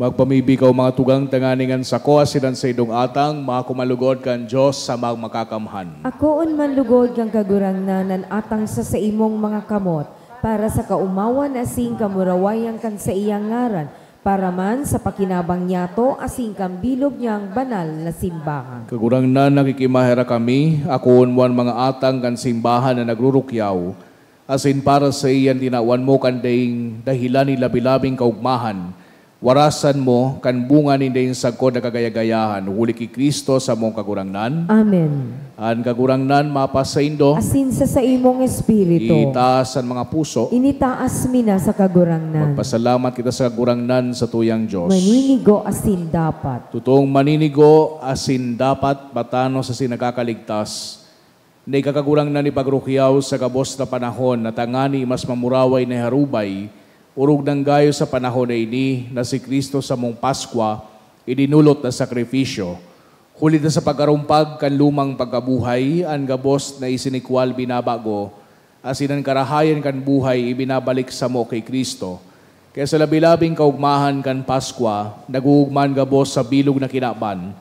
Magpamibi ka mga tugang tanganingan sa ko, asidan sa idong atang, mga kumalugod kan Diyos sa magmakakamhan. Akoon manlugod kang kagurangnanan atang sa imong mga kamot, para sa kaumawan asing kamurawayan kan sa iyang ngaran, para man sa pakinabang niyato asing kambilog niyang banal na simbahan. Kagurangnan nakikimahera kami, akoon mo ang mga atang kan simbahan na nagrurukyaw, asin para sa iyan tinawan mo kan dahilan ni labilabing kaugmahan, warasan mo kan bunga ni daing sagkod na kagayagayahan, huli ki Kristo sa mong kagurangnan. Amen. An kagurangnan mapasaindo, Asin sa imong espiritu, itaas ang mga puso, initaas mi na sa kagurangnan. magpasalamat kita sa kagurangnan sa tuyang Diyos. Maninigo asin dapat. Tutong maninigo asin dapat batano sa sinagkakaligtas. Nay kakagurangnan ni pagrukyaw sa kabos na panahon na tangani mas mamuraway na harubay, urog ng gayo sa panahon na ini na si Kristo sa mong Paskwa, idinulot na sakripisyo. Huli na sa pagkarumpag kan lumang pagkabuhay, ang gabos na isinikwal binabago, asinan karahayan kan buhay ibinabalik sa mo kay Kristo. Kaya sa labilabing kaugmahan kan Paskwa, naguugman gabos sa bilog na kinaban,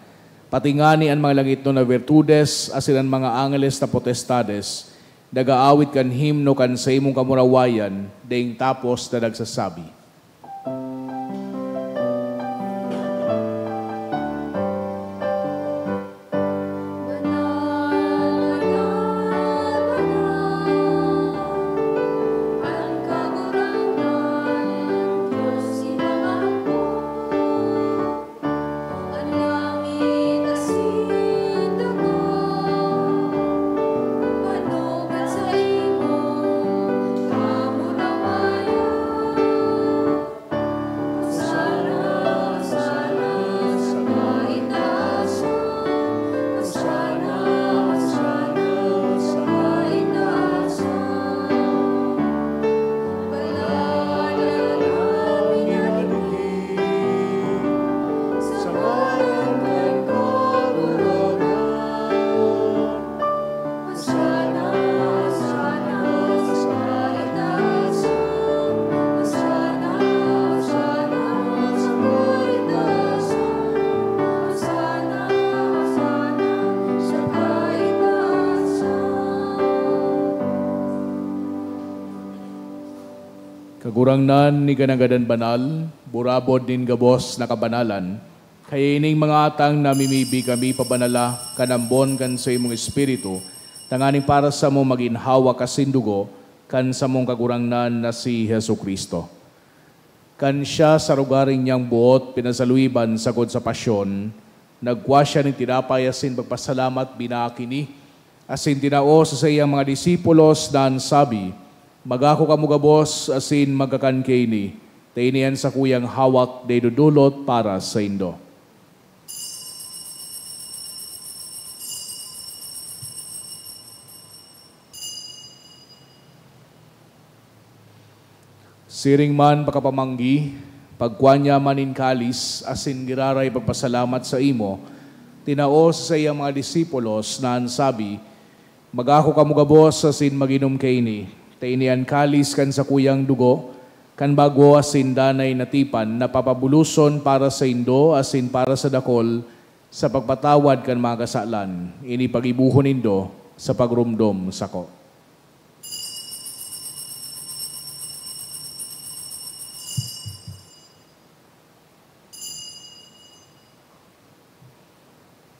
patingani ang mga langit no na virtudes, asinan mga angeles na potestades, nagaawit kan himno kan sa imong kamurawayan, daing tapos na nagsasabi. Kagurangnan ni ganagadan banal, burabod din gabos na kabanalan, kaya ining mga atang namimibi kami pabanala, kanambon kan sa imong espiritu, tanganing para sa mo maginhawa kasindugo, kan sa mong kagurangnan na si Hesu Kristo. Kan siya sa rugaring niyang buot, pinasaluiban sagod sa pasyon, nagwa siya ng tinapay asin pagpasalamat binakini, asin tinao sa iyang mga disipulos na sabi, Magako kamugabos asin magakan kini. Tainian sa kuyang hawak day dudulot para sa indo. Siring man pakapamanggi, pagkuanya manin kalis, asin giraray pagpasalamat sa imo, tinao sa iyang mga disipulos na ansabi, magako kamugabos asin maginom kaini, tainian kalis kan sa kuyang dugo, kan bago asin danay natipan, napapabuluson para sa indo, asin para sa dakol, sa pagpatawad kan mga kasalan, ini pagibuhon indo sa pagrumdom sako.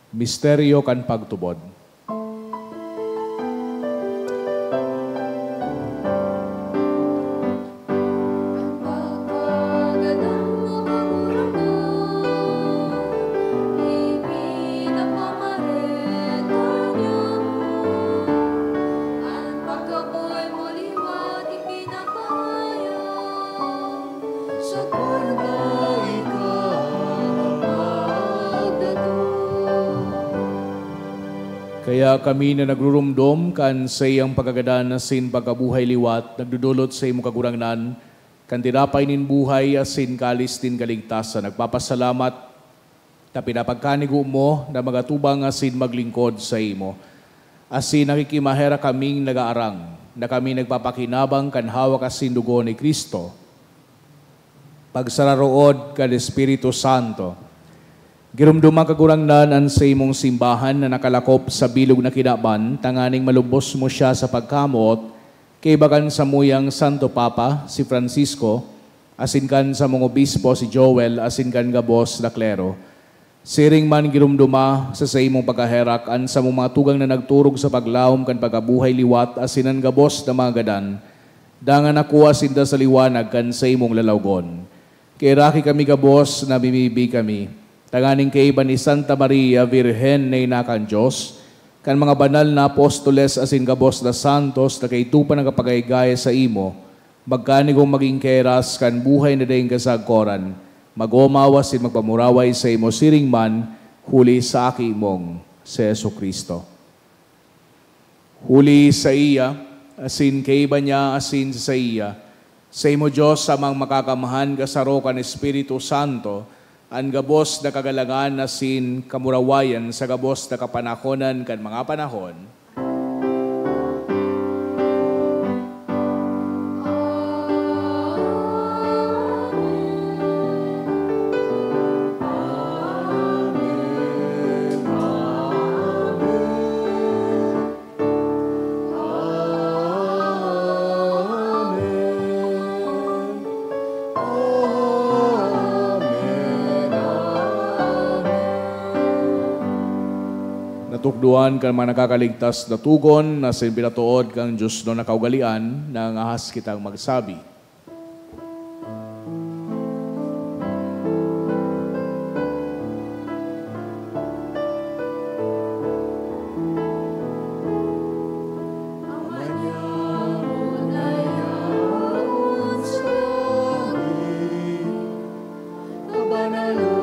Misteryo kan pagtubod. Kaya kami na nagrurumdom kan sa iyang pagkagadan asin pagkabuhay liwat, nagdudulot sa iyong kagurangnan, kan tinapay nin buhay asin kalis din kaligtasan. Nagpapasalamat na pinapagkanigo mo na magatubang asin maglingkod sa imo. Asin nakikimahera kaming nagaarang, na kami nagpapakinabang kan hawak asin dugo ni Kristo. Pagsararood kan Espiritu Santo, girumdumang kagurangnan an sa imong simbahan na nakalakop sa bilog na kinaban, tanganing malubos mo siya sa pagkamot, kay bagan sa muyang Santo Papa, si Francisco, asin kan sa mong obispo, si Joel, asin kan gabos na klero. Siring man girumduma sa imong pagkaherak, an sa mong mga tugang na nagturog sa paglaom kan pagabuhay liwat, asin ang gabos na mga gadan, dangan ako asin da sa liwanag kan sa imong lalawgon. Kay raki kami gabos na bimibi kami, tanganing kay iba ni Santa Maria, Virhen na inakan Diyos, kan mga banal na apostoles asin gabos na santos na kay tupan ang kapagaygaya sa imo, magkanigong maging keras kan buhay na dayong kasagkoran, magomawa sin magpamuraway sa imo siring man, huli sa aki mong si Yesu Kristo. Huli sa iya, asin kay iba niya, asin sa iya, sa imo Diyos amang makakamahan kasaro kan Espiritu Santo, ang gabos na kagalangan na sin kamurawayan sa gabos na kapanahonan kan mga panahon. Natukduan kan mga nakakaligtas na tugon na sin pinatuod kang Diyos no nakaugalian na ngahas kitang magsabi. Hallelujah.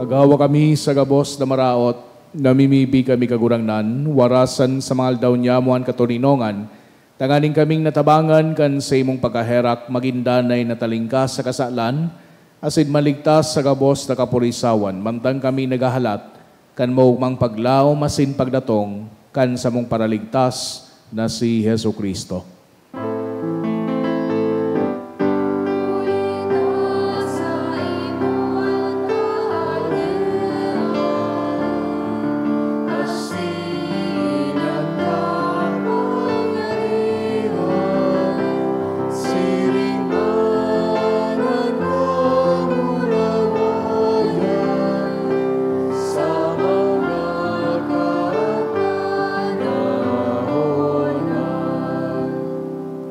Agawa kami sa gabos na maraot, namimibi kami kagurangnan, warasan sa mga aldaw niya muan katuninongan, tanganing kaming natabangan kan sa imong pagkaherak, magindanay natalingkas sa kasalan, asid maligtas sa gabos na kapurisawan, mantang kami nagahalat, kan maugmang paglao masin pagdatong, kan sa mong paraligtas na si Hesu Kristo.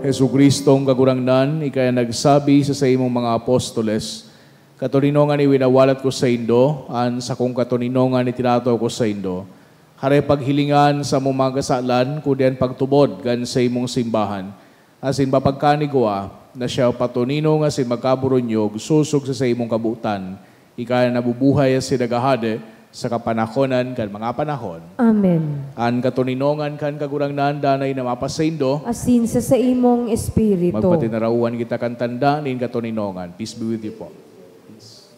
Hesu Kristong kagurangnan, ikaya nagsabi sa imong mga apostoles, katuninongan iwinawalat ko sa indo, an sa kong katuninongan itinato ko sa indo. Hare paghilingan sa mong mga kasalan, kudian pagtubod gan sa imong simbahan. Asin mapagkanigwa, na siya patuninong asin magkaburunyog, susog sa imong kabutan. Ikaya nabubuhay asin nagahade, sa kapanahonan kan mga panahon. Amen. An katuninongan kan kagurangnan danay na mapasaindo. Asin sa imong espiritu. Magpatinarauan kita kan tanda nin katuninongan. Peace be with you po. Peace.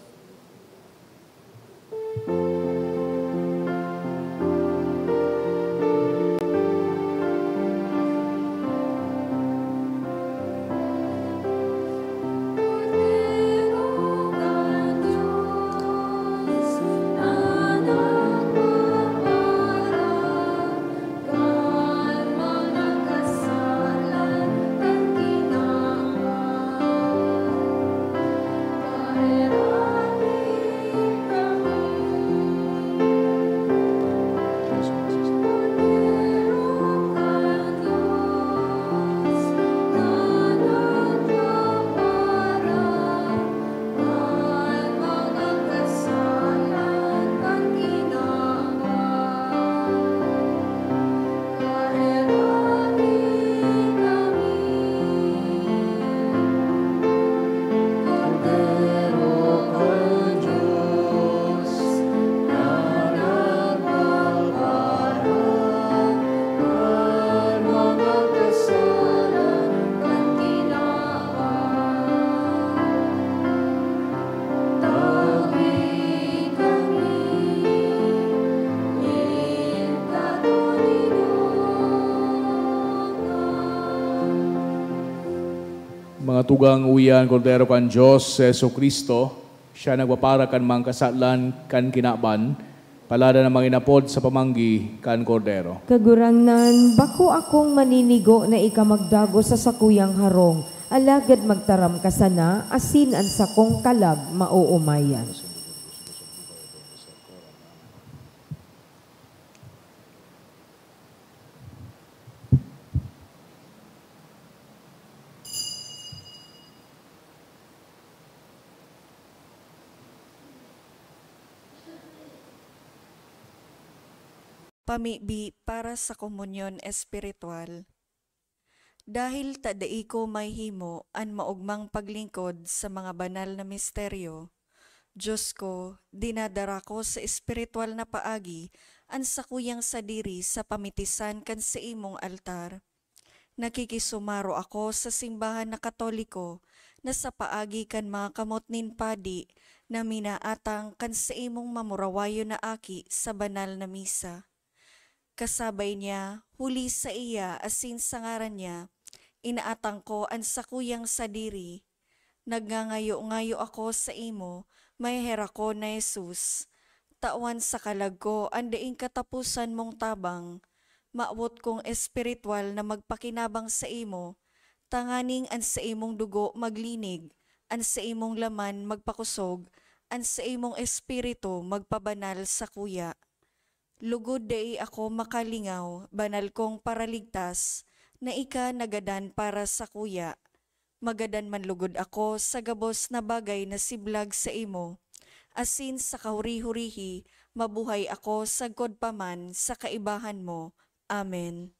Mga tugang uyan, Kordero kan Diyos, Yesu Kristo, siya nagpapara kan mga kasatlan kan kinaban, palada na mga inapod sa pamanggi kan Kordero. Kagurangnan, bako akong maninigo na ikamagdago sa sakuyang harong, alagad magtaram ka sana, asin ang sakong kalag mauumayan. Pamibi para sa komunyon espiritual. Dahil tadai ko may himo an maugmang paglingkod sa mga banal na misteryo, Diyos ko, dinadara ko sa espiritual na paagi an sakuyang sadiri sa pamitisan kan sa imong altar. Nakikisumaro ako sa simbahan na Katoliko na sa paagi kan mga kamot nin padi na minaatang kan sa imong mamurawayo na aki sa banal na misa. Kasabay niya, huli sa iya asin sa ngaran niya, inaatang ko ang sakuyang sadiri. Nagngangayo-ngayo ako sa imo, may hera ko na Jesus. Tawan sa kalag ko, andaing katapusan mong tabang. Maawot kong espiritual na magpakinabang sa imo, tanganing an sa imong dugo maglinig, an sa imong laman magpakusog, an sa imong espiritu magpabanal sa kuya. Lugod dai ako makalingaw, banal kong paraligtas, na ika nagadan para sa kuya. Magadan man lugod ako sa gabos na bagay na siblag sa imo. Asin sa kahuri-hurihi, mabuhay ako sa godpaman sa kaibahan mo. Amen.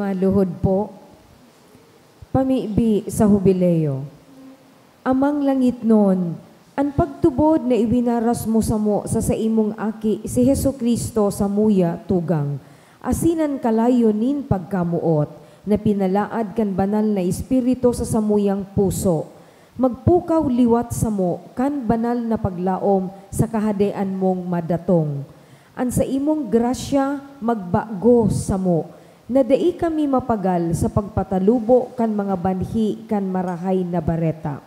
Maluhod po. Pamibi sa hubileo. Amang langit nun, ang pagtubod na iwinaras mo sa imong aki si Hesu Kristo sa muya tugang. Asinan kalayo nin pagkamuot, na pinalaad kan banal na espiritu sa samuyang puso. Magpukaw liwat sa mo, kan banal na paglaom sa kahadean mong madatong. An sa imong grasya, magbago sa mo, na dai kami mapagal sa pagpatalubo kan mga banhi kan marahay na bareta.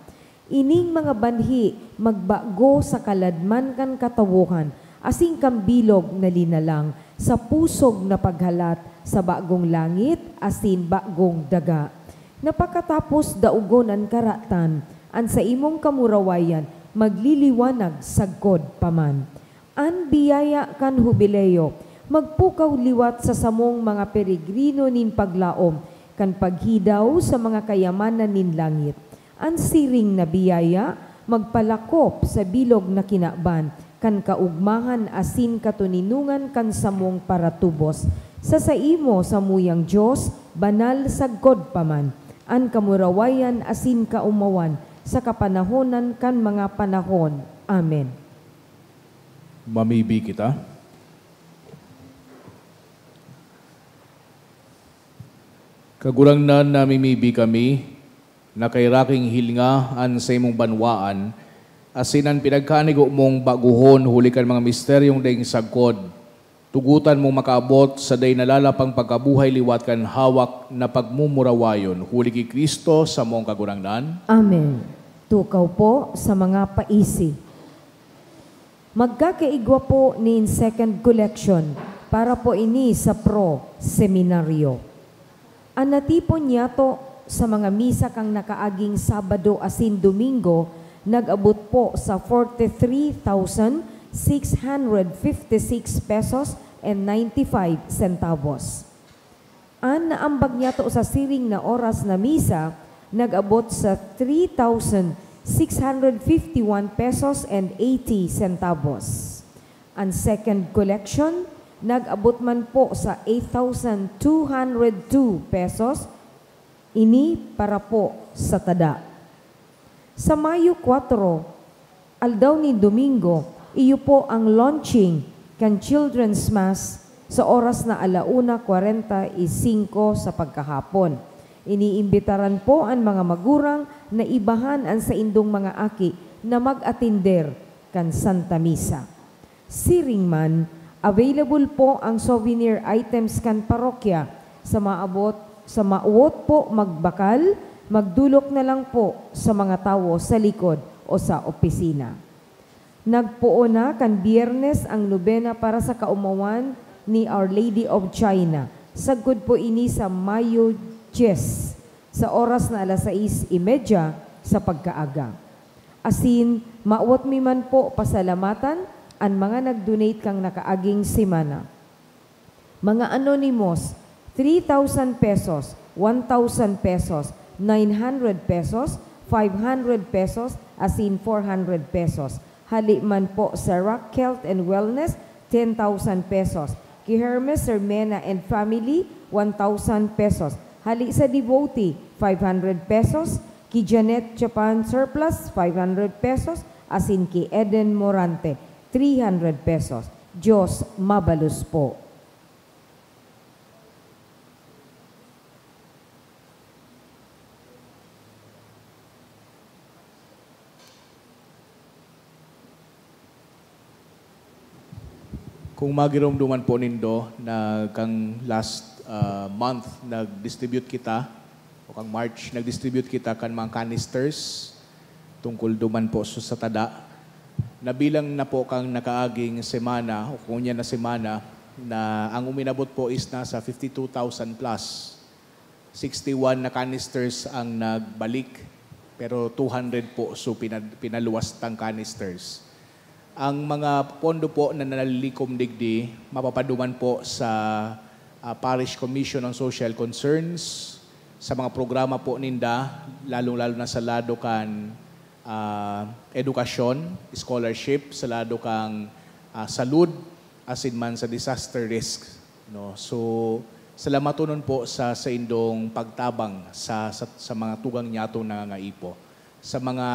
Ining mga banhi magbago sa kaladman kan katawuhan, asing kambilog na linalang, sa pusog na paghalat, sa bagong langit, asin bagong daga. Napakatapos daugon ang karatan, an sa imong kamurawayan, magliliwanag sagkod paman. An biyaya kan hubileo, magpukaw liwat sa samong mga peregrino nin paglaom, kan paghidaw sa mga kayamanan nin langit. Ang siring na biyaya, magpalakop sa bilog na kinaban, kan kaugmahan asin katuninungan kan samong paratubos. Sa saimo sa muyang Diyos, banal sagkod paman, ang kamurawayan asin kaumawan, sa kapanahonan kan mga panahon. Amen. Mamibi kita. Kagurang na namimibi kami, na kay raking hilingaan sa imong banwaan, asinan pinagkanigo mong baguhon hulikan mga misteryong daing sagkod, tugutan mong makaabot sa day nalalapang pagkabuhay liwat kan hawak na pagmumurawayon, huli ki Kristo sa mong kagurangnan. Amen. Tukaw po sa mga paisi. Magkakaigwa po ni second collection para po ini sa pro-seminaryo. Anatipon yato sa mga misa kang nakaaging Sabado asin Domingo, nag-abot po sa 43,656 pesos and 95 centavos. Ang naambag niya to sa siring na oras na misa, nag-abot sa 3,651 pesos and 80 centavos. Ang second collection, nag-abot man po sa 8,202 pesos, ini para po sa tada. Sa Mayo 4, aldaw ni Domingo, iyo po ang launching kan Children's Mass sa oras na 1:45 sa pagkahapon. Iniimbitaran po ang mga magurang na ibahan ang sa indong mga aki na mag-atinder kan Santa Misa. Siring man, available po ang souvenir items kan parokya sa maawot po magbakal, magdulok na lang po sa mga tao sa likod o sa opisina. Nagpuo na kan Biyernes ang nobena para sa kaumawan ni Our Lady of China. Sagod po ini sa Mayo 10 sa oras na 6:30 sa pagkaaga. Asin, maawot mi man po pasalamatan ang mga nag-donate kang nakaaging simana. Mga anonymous, 3,000 pesos, 1,000 pesos, 900 pesos, 500 pesos, asin 400 pesos. Hali man po sa Rock Health and Wellness, 10,000 pesos. Ki Hermes Hermena and Family, 1,000 pesos. Hali sa Devotee, 500 pesos. Ki Janet Japan Surplus, 500 pesos. Asin ki Eden Morante, 300 pesos. Diyos mabalus po. Kung magirumduman po nindo na kang last month nag-distribute kita, o kang March nag-distribute kita kan mga canisters tungkol duman po sa tada, nabilang na po kang nakaaging semana o kunya na semana na ang uminabot po is nasa 52,000 plus. 61 na canisters ang nagbalik, pero 200 po so pinaluwas tang canisters. Ang mga pondo po na nalilikom digdi, mapapaduman po sa Parish Commission on Social Concerns, sa mga programa po ninda, lalong-lalo na sa lado kan edukasyon, scholarship, sa lado kang salud, asin man sa disaster risk. No? So, Salamatonon po sa indong pagtabang sa mga tugang niyato nangangaipo. Sa mga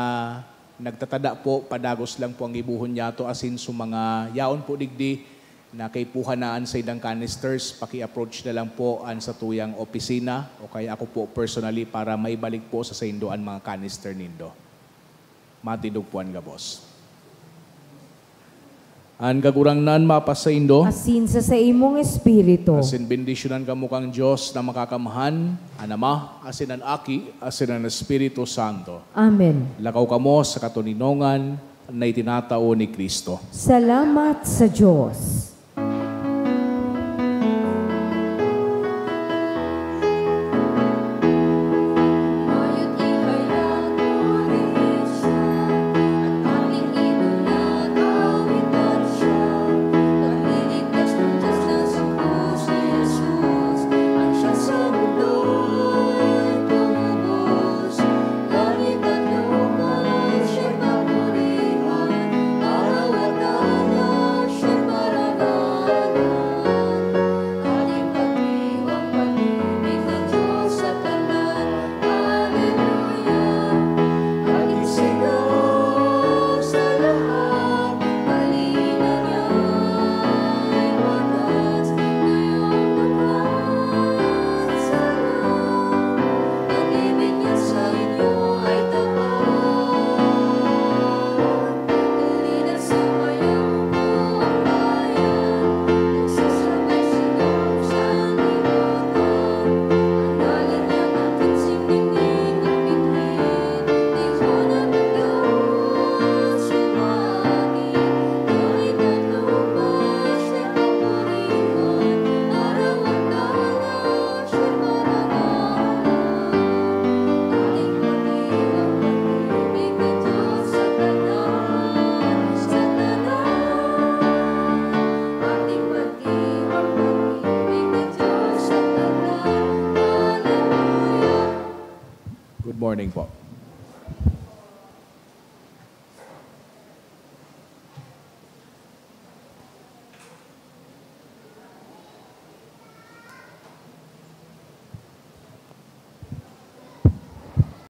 nagtatada po, padagos lang po ang ibuhon niyato asin sa mga yaon po digdi na kay puhanaan sa idang canisters, paki-approach na lang po an sa tuyang opisina o kaya ako po personally para maibalik po sa indoan mga canister nindo. Matindog po ang gabos. Ang kagurang nan mapasa indo, Asin sa imong espiritu. asin bendisyonan kamo kang Diyos na makakamahan, ang Ama, asin ang Aki, asin ang Espiritu Santo. Amen. Lakaw kamo sa katuninongan na itinatao ni Kristo. Salamat sa Diyos.